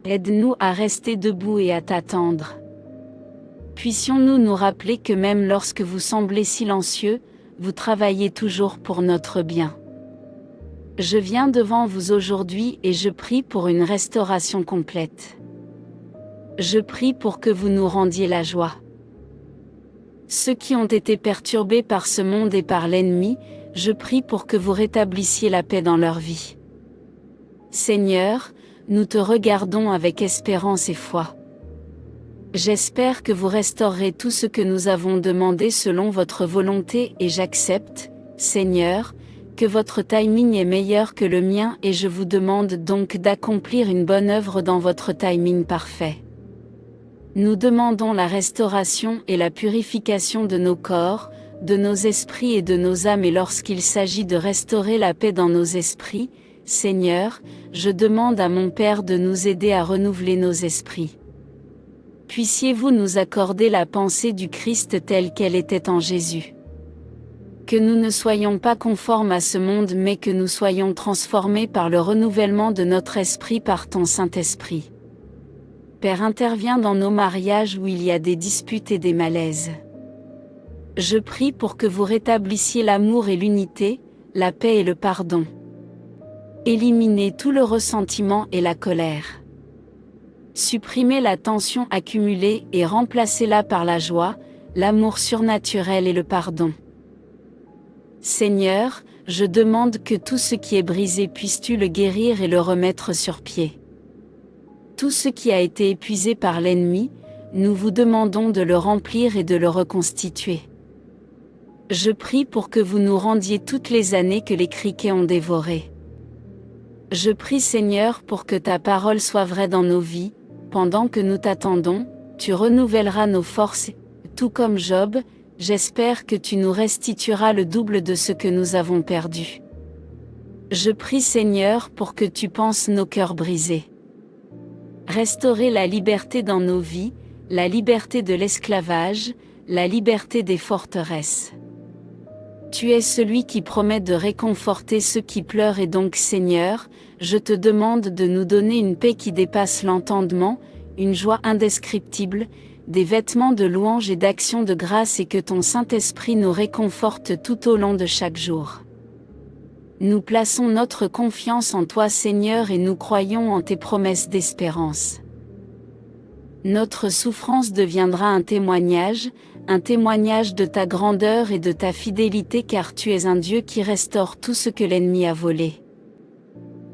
Aide-nous à rester debout et à t'attendre. Puissions-nous nous rappeler que même lorsque vous semblez silencieux, vous travaillez toujours pour notre bien. Je viens devant vous aujourd'hui et je prie pour une restauration complète. Je prie pour que vous nous rendiez la joie. Ceux qui ont été perturbés par ce monde et par l'ennemi, je prie pour que vous rétablissiez la paix dans leur vie. Seigneur, nous te regardons avec espérance et foi. J'espère que vous restaurerez tout ce que nous avons demandé selon votre volonté et j'accepte, Seigneur, que votre timing est meilleur que le mien et je vous demande donc d'accomplir une bonne œuvre dans votre timing parfait. Nous demandons la restauration et la purification de nos corps, de nos esprits et de nos âmes et lorsqu'il s'agit de restaurer la paix dans nos esprits, Seigneur, je demande à mon Père de nous aider à renouveler nos esprits. Puissiez-vous nous accorder la pensée du Christ telle qu'elle était en Jésus. Que nous ne soyons pas conformes à ce monde mais que nous soyons transformés par le renouvellement de notre esprit par ton Saint-Esprit. Père, interviens dans nos mariages où il y a des disputes et des malaises. Je prie pour que vous rétablissiez l'amour et l'unité, la paix et le pardon. Éliminez tout le ressentiment et la colère. Supprimez la tension accumulée et remplacez-la par la joie, l'amour surnaturel et le pardon. Seigneur, je demande que tout ce qui est brisé puisses-tu le guérir et le remettre sur pied. Tout ce qui a été épuisé par l'ennemi, nous vous demandons de le remplir et de le reconstituer. Je prie pour que vous nous rendiez toutes les années que les criquets ont dévorées. Je prie Seigneur pour que ta parole soit vraie dans nos vies, pendant que nous t'attendons, tu renouvelleras nos forces, tout comme Job, j'espère que tu nous restitueras le double de ce que nous avons perdu. Je prie Seigneur pour que tu penses nos cœurs brisés. Restaurer la liberté dans nos vies, la liberté de l'esclavage, la liberté des forteresses. Tu es celui qui promet de réconforter ceux qui pleurent et donc Seigneur, je te demande de nous donner une paix qui dépasse l'entendement, une joie indescriptible, des vêtements de louange et d'action de grâce et que ton Saint-Esprit nous réconforte tout au long de chaque jour. Nous plaçons notre confiance en toi Seigneur et nous croyons en tes promesses d'espérance. Notre souffrance deviendra un témoignage de ta grandeur et de ta fidélité car tu es un Dieu qui restaure tout ce que l'ennemi a volé.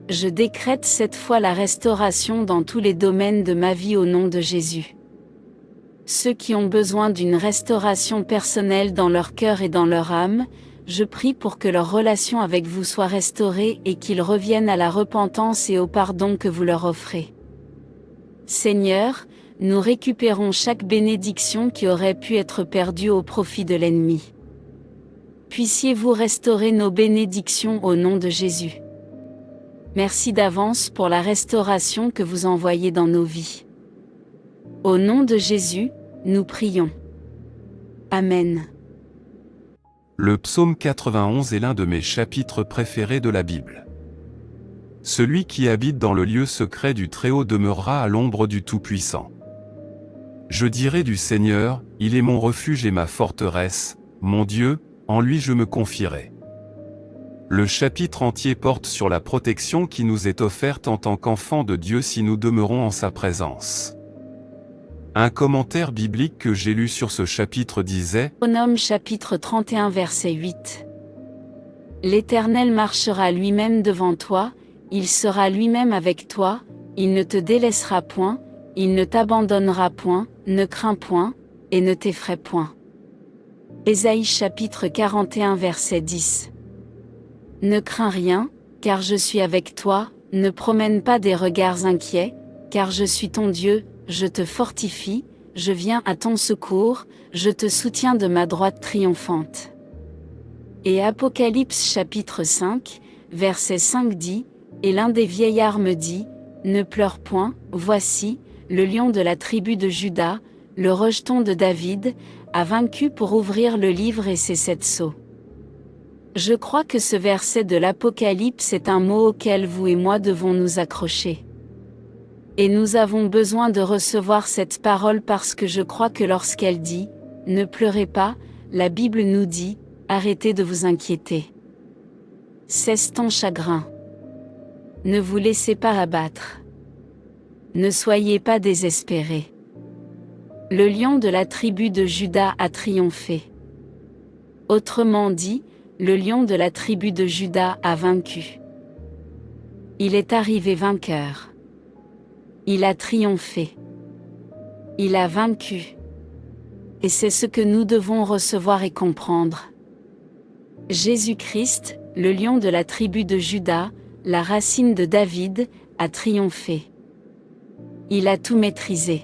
Je décrète cette fois la restauration dans tous les domaines de ma vie au nom de Jésus. Ceux qui ont besoin d'une restauration personnelle dans leur cœur et dans leur âme, je prie pour que leur relation avec vous soit restaurée et qu'ils reviennent à la repentance et au pardon que vous leur offrez. Seigneur, nous récupérons chaque bénédiction qui aurait pu être perdue au profit de l'ennemi. Puissiez-vous restaurer nos bénédictions au nom de Jésus. Merci d'avance pour la restauration que vous envoyez dans nos vies. Au nom de Jésus, nous prions. Amen. Le psaume 91 est l'un de mes chapitres préférés de la Bible. Celui qui habite dans le lieu secret du Très-Haut demeurera à l'ombre du Tout-Puissant. Je dirai du Seigneur, il est mon refuge et ma forteresse, mon Dieu, en lui je me confierai. Le chapitre entier porte sur la protection qui nous est offerte en tant qu'enfants de Dieu si nous demeurons en sa présence. Un commentaire biblique que j'ai lu sur ce chapitre disait Deutéronome chapitre 31 verset 8. L'Éternel marchera lui-même devant toi, il sera lui-même avec toi, il ne te délaissera point, il ne t'abandonnera point, ne crains point, et ne t'effraie point. Ésaïe chapitre 41 verset 10. Ne crains rien, car je suis avec toi, ne promène pas des regards inquiets, car je suis ton Dieu, je te fortifie, je viens à ton secours, je te soutiens de ma droite triomphante. Et Apocalypse chapitre 5, verset 5 dit, et l'un des vieillards me dit, ne pleure point, voici, le lion de la tribu de Juda, le rejeton de David, a vaincu pour ouvrir le livre et ses 7 sceaux. Je crois que ce verset de l'Apocalypse est un mot auquel vous et moi devons nous accrocher. Et nous avons besoin de recevoir cette parole parce que je crois que lorsqu'elle dit « Ne pleurez pas », la Bible nous dit « Arrêtez de vous inquiéter. Cesse ton chagrin. Ne vous laissez pas abattre. Ne soyez pas désespérés. Le lion de la tribu de Juda a triomphé. Autrement dit, le lion de la tribu de Juda a vaincu. Il est arrivé vainqueur. Il a triomphé. Il a vaincu. Et c'est ce que nous devons recevoir et comprendre. Jésus-Christ, le lion de la tribu de Juda, la racine de David, a triomphé. Il a tout maîtrisé.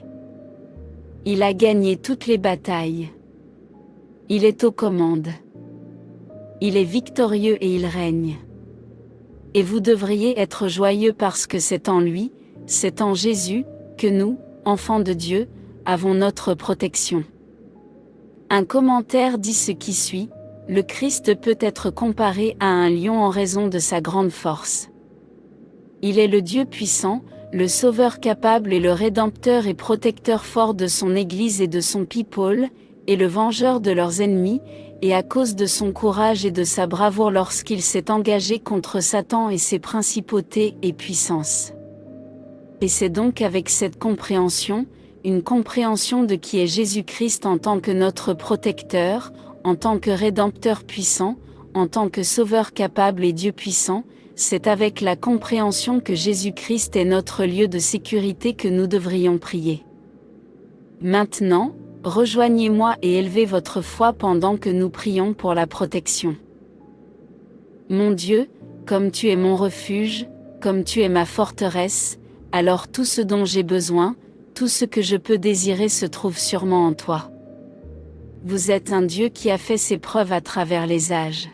Il a gagné toutes les batailles. Il est aux commandes. Il est victorieux et il règne. Et vous devriez être joyeux parce que c'est en lui, c'est en Jésus, que nous, enfants de Dieu, avons notre protection. Un commentaire dit ce qui suit: le Christ peut être comparé à un lion en raison de sa grande force. Il est le Dieu puissant, le Sauveur capable et le Rédempteur et protecteur fort de son Église et de son people, et le vengeur de leurs ennemis, et à cause de son courage et de sa bravoure lorsqu'il s'est engagé contre Satan et ses principautés et puissances. Et c'est donc avec cette compréhension, une compréhension de qui est Jésus-Christ en tant que notre protecteur, en tant que Rédempteur puissant, en tant que Sauveur capable et Dieu puissant, c'est avec la compréhension que Jésus-Christ est notre lieu de sécurité que nous devrions prier. Maintenant, rejoignez-moi et élevez votre foi pendant que nous prions pour la protection. Mon Dieu, comme tu es mon refuge, comme tu es ma forteresse, alors tout ce dont j'ai besoin, tout ce que je peux désirer se trouve sûrement en toi. Vous êtes un Dieu qui a fait ses preuves à travers les âges.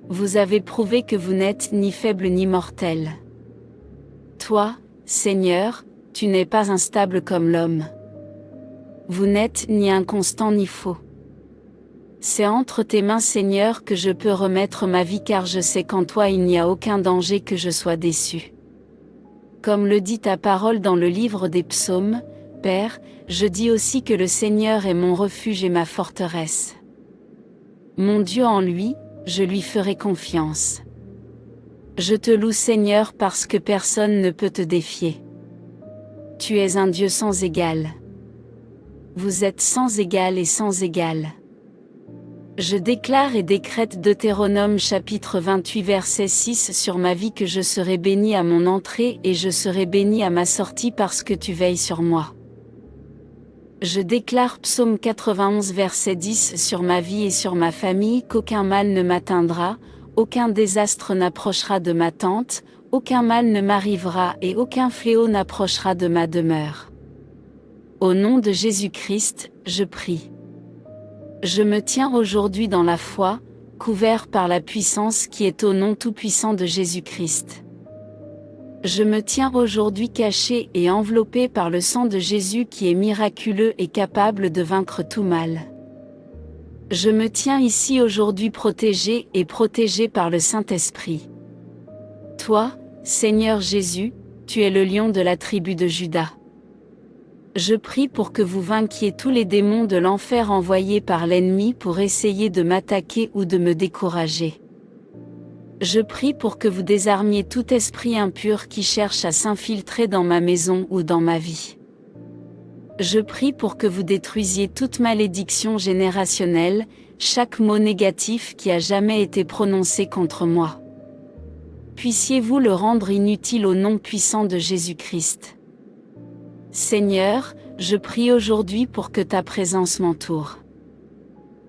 Vous avez prouvé que vous n'êtes ni faible ni mortel. Toi, Seigneur, tu n'es pas instable comme l'homme. Vous n'êtes ni inconstant ni faux. C'est entre tes mains, Seigneur, que je peux remettre ma vie car je sais qu'en toi il n'y a aucun danger que je sois déçu. Comme le dit ta parole dans le livre des psaumes, Père, je dis aussi que le Seigneur est mon refuge et ma forteresse. Mon Dieu, en lui, je lui ferai confiance. Je te loue, Seigneur, parce que personne ne peut te défier. Tu es un Dieu sans égal. Vous êtes sans égal et sans égal. Je déclare et décrète Deutéronome chapitre 28 verset 6 sur ma vie que je serai béni à mon entrée et je serai béni à ma sortie parce que tu veilles sur moi. Je déclare Psaume 91 verset 10 sur ma vie et sur ma famille qu'aucun mal ne m'atteindra, aucun désastre n'approchera de ma tente, aucun mal ne m'arrivera et aucun fléau n'approchera de ma demeure. Au nom de Jésus-Christ, je prie. Je me tiens aujourd'hui dans la foi, couvert par la puissance qui est au nom tout-puissant de Jésus-Christ. Je me tiens aujourd'hui caché et enveloppé par le sang de Jésus qui est miraculeux et capable de vaincre tout mal. Je me tiens ici aujourd'hui protégé et protégé par le Saint-Esprit. Toi, Seigneur Jésus, tu es le lion de la tribu de Juda. Je prie pour que vous vainquiez tous les démons de l'enfer envoyés par l'ennemi pour essayer de m'attaquer ou de me décourager. Je prie pour que vous désarmiez tout esprit impur qui cherche à s'infiltrer dans ma maison ou dans ma vie. Je prie pour que vous détruisiez toute malédiction générationnelle, chaque mot négatif qui a jamais été prononcé contre moi. Puissiez-vous le rendre inutile au nom puissant de Jésus-Christ. Seigneur, je prie aujourd'hui pour que ta présence m'entoure.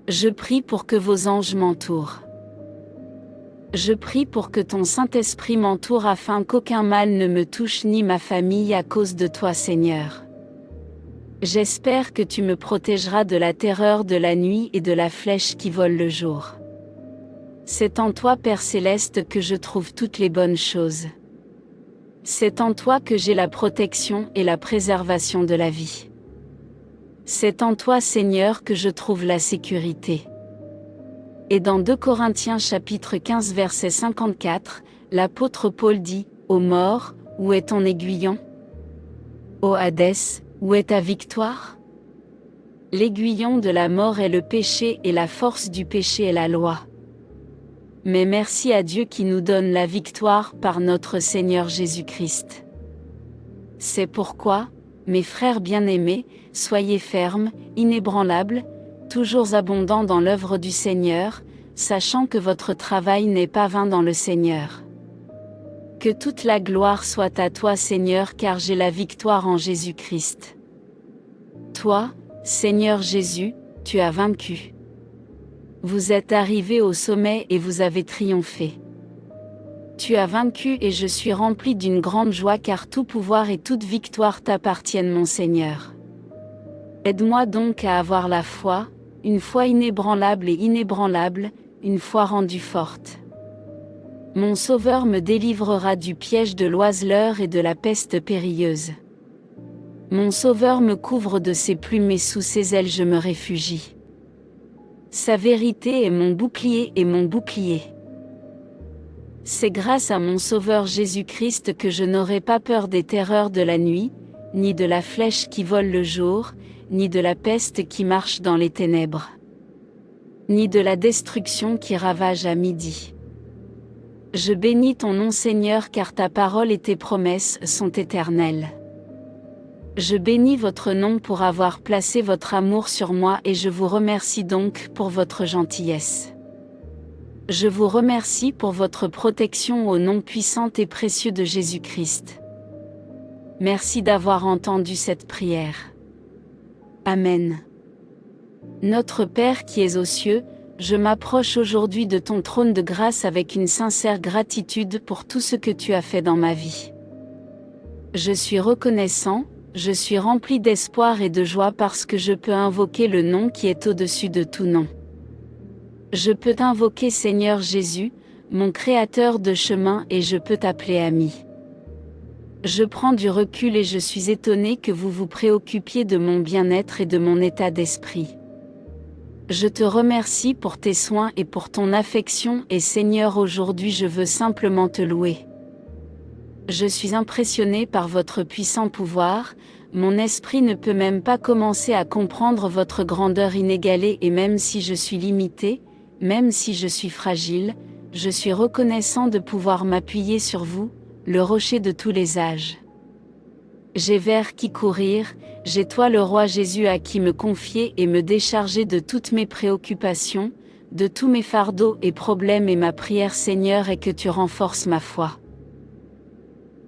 Je prie pour que vos anges m'entourent. Je prie pour que ton Saint-Esprit m'entoure afin qu'aucun mal ne me touche ni ma famille à cause de toi, Seigneur. J'espère que tu me protégeras de la terreur de la nuit et de la flèche qui vole le jour. C'est en toi, Père Céleste, que je trouve toutes les bonnes choses. C'est en toi que j'ai la protection et la préservation de la vie. C'est en toi, Seigneur, que je trouve la sécurité. Et dans 2 Corinthiens chapitre 15 verset 54, l'apôtre Paul dit, « Ô mort, où est ton aiguillon? Ô Hadès, où est ta victoire? L'aiguillon de la mort est le péché et la force du péché est la loi. Mais merci à Dieu qui nous donne la victoire par notre Seigneur Jésus-Christ. C'est pourquoi, mes frères bien-aimés, soyez fermes, inébranlables, toujours abondants dans l'œuvre du Seigneur, sachant que votre travail n'est pas vain dans le Seigneur. Que toute la gloire soit à toi Seigneur car j'ai la victoire en Jésus-Christ. Toi, Seigneur Jésus, tu as vaincu. Vous êtes arrivé au sommet et vous avez triomphé. Tu as vaincu et je suis rempli d'une grande joie car tout pouvoir et toute victoire t'appartiennent mon Seigneur. Aide-moi donc à avoir la foi, une foi inébranlable et inébranlable, une foi rendue forte. Mon Sauveur me délivrera du piège de l'oiseleur et de la peste périlleuse. Mon Sauveur me couvre de ses plumes et sous ses ailes je me réfugie. Sa vérité est mon bouclier et mon bouclier. C'est grâce à mon Sauveur Jésus-Christ que je n'aurai pas peur des terreurs de la nuit, ni de la flèche qui vole le jour, ni de la peste qui marche dans les ténèbres, ni de la destruction qui ravage à midi. Je bénis ton nom Seigneur car ta parole et tes promesses sont éternelles. Je bénis votre nom pour avoir placé votre amour sur moi et je vous remercie donc pour votre gentillesse. Je vous remercie pour votre protection au nom puissant et précieux de Jésus-Christ. Merci d'avoir entendu cette prière. Amen. Notre Père qui es aux cieux, je m'approche aujourd'hui de ton trône de grâce avec une sincère gratitude pour tout ce que tu as fait dans ma vie. Je suis reconnaissant, je suis rempli d'espoir et de joie parce que je peux invoquer le nom qui est au-dessus de tout nom. Je peux t'invoquer Seigneur Jésus, mon Créateur de chemin et je peux t'appeler ami. Je prends du recul et je suis étonné que vous vous préoccupiez de mon bien-être et de mon état d'esprit. Je te remercie pour tes soins et pour ton affection et Seigneur aujourd'hui je veux simplement te louer. Je suis impressionné par votre puissant pouvoir, mon esprit ne peut même pas commencer à comprendre votre grandeur inégalée et même si je suis limité, même si je suis fragile, je suis reconnaissant de pouvoir m'appuyer sur vous, le rocher de tous les âges. J'ai vers qui courir, j'ai toi le roi Jésus à qui me confier et me décharger de toutes mes préoccupations, de tous mes fardeaux et problèmes et ma prière Seigneur est que tu renforces ma foi.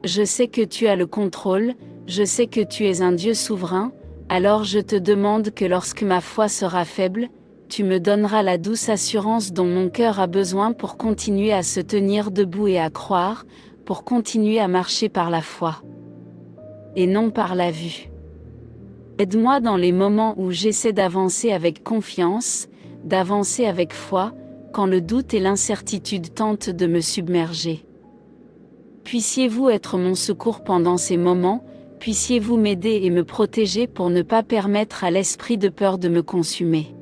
Je sais que tu as le contrôle, je sais que tu es un Dieu souverain, alors je te demande que lorsque ma foi sera faible, tu me donneras la douce assurance dont mon cœur a besoin pour continuer à se tenir debout et à croire, pour continuer à marcher par la foi. Et non par la vue. Aide-moi dans les moments où j'essaie d'avancer avec confiance, d'avancer avec foi, quand le doute et l'incertitude tentent de me submerger. Puissiez-vous être mon secours pendant ces moments, puissiez-vous m'aider et me protéger pour ne pas permettre à l'esprit de peur de me consumer.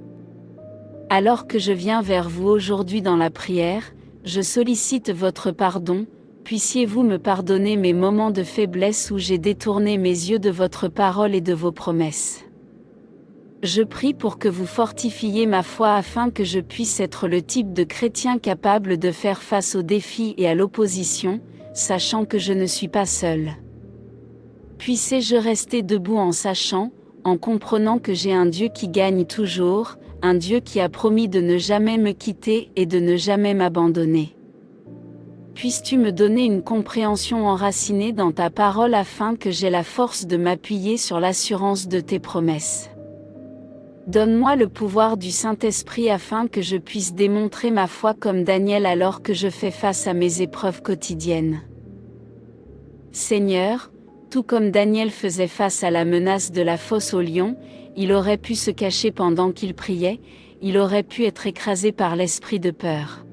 Alors que je viens vers vous aujourd'hui dans la prière, je sollicite votre pardon, puissiez-vous me pardonner mes moments de faiblesse où j'ai détourné mes yeux de votre parole et de vos promesses. Je prie pour que vous fortifiez ma foi afin que je puisse être le type de chrétien capable de faire face aux défis et à l'opposition, sachant que je ne suis pas seul. Puissé-je rester debout en sachant, en comprenant que j'ai un Dieu qui gagne toujours, un Dieu qui a promis de ne jamais me quitter et de ne jamais m'abandonner. Puisses-tu me donner une compréhension enracinée dans ta parole afin que j'aie la force de m'appuyer sur l'assurance de tes promesses. Donne-moi le pouvoir du Saint-Esprit afin que je puisse démontrer ma foi comme Daniel alors que je fais face à mes épreuves quotidiennes. Seigneur, tout comme Daniel faisait face à la menace de la fosse aux lions, il aurait pu se cacher pendant qu'il priait, il aurait pu être écrasé par l'esprit de peur.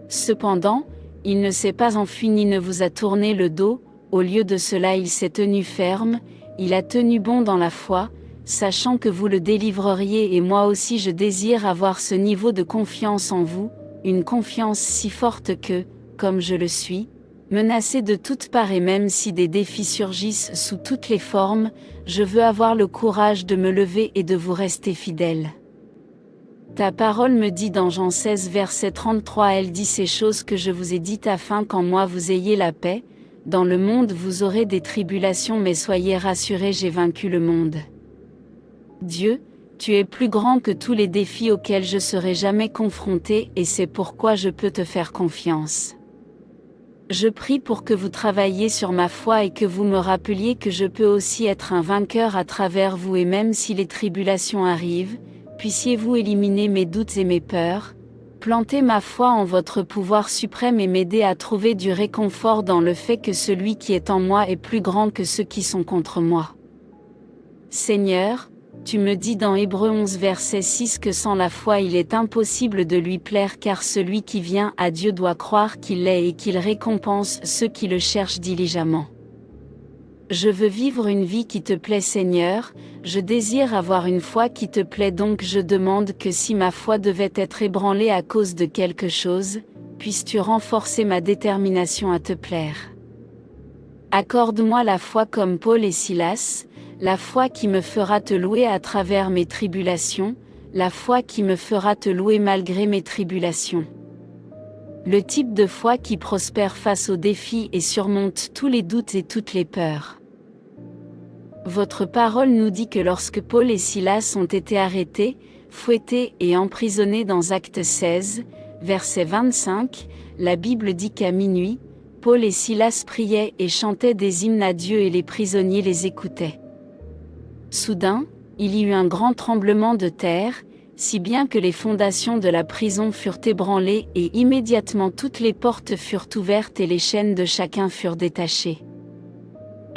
Cependant, il ne s'est pas enfui ni ne vous a tourné le dos, au lieu de cela il s'est tenu ferme, il a tenu bon dans la foi, sachant que vous le délivreriez et moi aussi je désire avoir ce niveau de confiance en vous, une confiance si forte que, comme je le suis, menacé de toutes parts et même si des défis surgissent sous toutes les formes, je veux avoir le courage de me lever et de vous rester fidèle. Ta parole me dit dans Jean 16 verset 33 elle dit ces choses que je vous ai dites afin qu'en moi vous ayez la paix, dans le monde vous aurez des tribulations mais soyez rassurés j'ai vaincu le monde. Dieu, tu es plus grand que tous les défis auxquels je serai jamais confronté et c'est pourquoi je peux te faire confiance. Je prie pour que vous travailliez sur ma foi et que vous me rappeliez que je peux aussi être un vainqueur à travers vous et même si les tribulations arrivent, puissiez-vous éliminer mes doutes et mes peurs, planter ma foi en votre pouvoir suprême et m'aider à trouver du réconfort dans le fait que celui qui est en moi est plus grand que ceux qui sont contre moi. Seigneur, tu me dis dans Hébreux 11 verset 6 que sans la foi il est impossible de lui plaire car celui qui vient à Dieu doit croire qu'il l'est et qu'il récompense ceux qui le cherchent diligemment. Je veux vivre une vie qui te plaît Seigneur, je désire avoir une foi qui te plaît donc je demande que si ma foi devait être ébranlée à cause de quelque chose, puisses-tu renforcer ma détermination à te plaire. Accorde-moi la foi comme Paul et Silas, la foi qui me fera te louer à travers mes tribulations, la foi qui me fera te louer malgré mes tribulations. Le type de foi qui prospère face aux défis et surmonte tous les doutes et toutes les peurs. Votre parole nous dit que lorsque Paul et Silas ont été arrêtés, fouettés et emprisonnés dans Actes 16, verset 25, la Bible dit qu'à minuit, Paul et Silas priaient et chantaient des hymnes à Dieu et les prisonniers les écoutaient. Soudain, il y eut un grand tremblement de terre, si bien que les fondations de la prison furent ébranlées et immédiatement toutes les portes furent ouvertes et les chaînes de chacun furent détachées.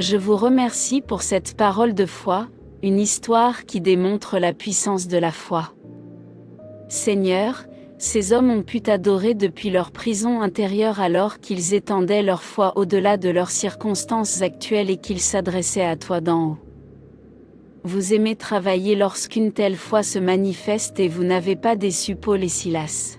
Je vous remercie pour cette parole de foi, une histoire qui démontre la puissance de la foi. Seigneur, ces hommes ont pu t'adorer depuis leur prison intérieure alors qu'ils étendaient leur foi au-delà de leurs circonstances actuelles et qu'ils s'adressaient à toi d'en haut. Vous aimez travailler lorsqu'une telle foi se manifeste et vous n'avez pas déçu Paul et Silas.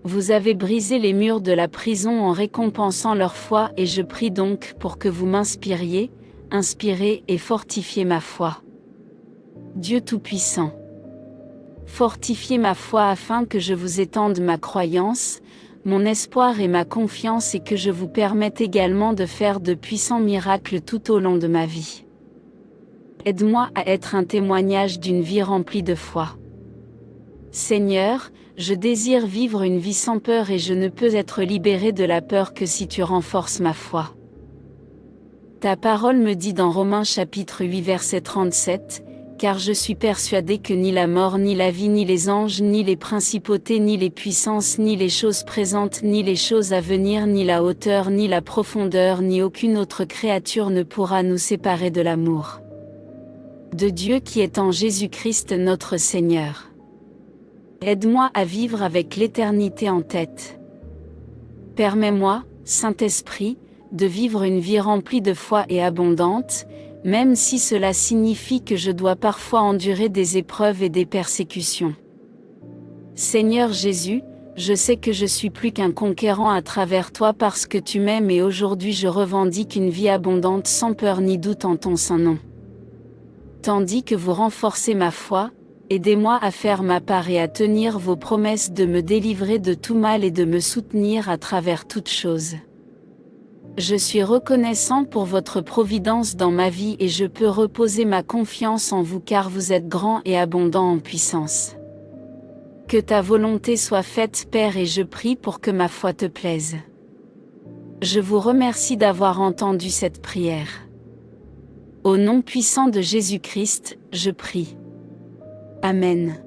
Vous avez brisé les murs de la prison en récompensant leur foi et je prie donc pour que vous m'inspiriez, inspirez et fortifiez ma foi. Dieu Tout-Puissant. Fortifiez ma foi afin que je vous étende ma croyance, mon espoir et ma confiance et que je vous permette également de faire de puissants miracles tout au long de ma vie. Aide-moi à être un témoignage d'une vie remplie de foi. Seigneur, je désire vivre une vie sans peur et je ne peux être libéré de la peur que si tu renforces ma foi. Ta parole me dit dans Romains chapitre 8 verset 37, « Car je suis persuadé que ni la mort ni la vie ni les anges ni les principautés ni les puissances ni les choses présentes ni les choses à venir ni la hauteur ni la profondeur ni aucune autre créature ne pourra nous séparer de l'amour de Dieu qui est en Jésus-Christ notre Seigneur. Aide-moi à vivre avec l'éternité en tête. Permets-moi, Saint-Esprit, de vivre une vie remplie de foi et abondante, même si cela signifie que je dois parfois endurer des épreuves et des persécutions. Seigneur Jésus, je sais que je suis plus qu'un conquérant à travers toi parce que tu m'aimes et aujourd'hui je revendique une vie abondante sans peur ni doute en ton saint nom. Tandis que vous renforcez ma foi, aidez-moi à faire ma part et à tenir vos promesses de me délivrer de tout mal et de me soutenir à travers toutes choses. Je suis reconnaissant pour votre providence dans ma vie et je peux reposer ma confiance en vous car vous êtes grand et abondant en puissance. Que ta volonté soit faite, Père, et je prie pour que ma foi te plaise. Je vous remercie d'avoir entendu cette prière. Au nom puissant de Jésus-Christ, je prie. Amen.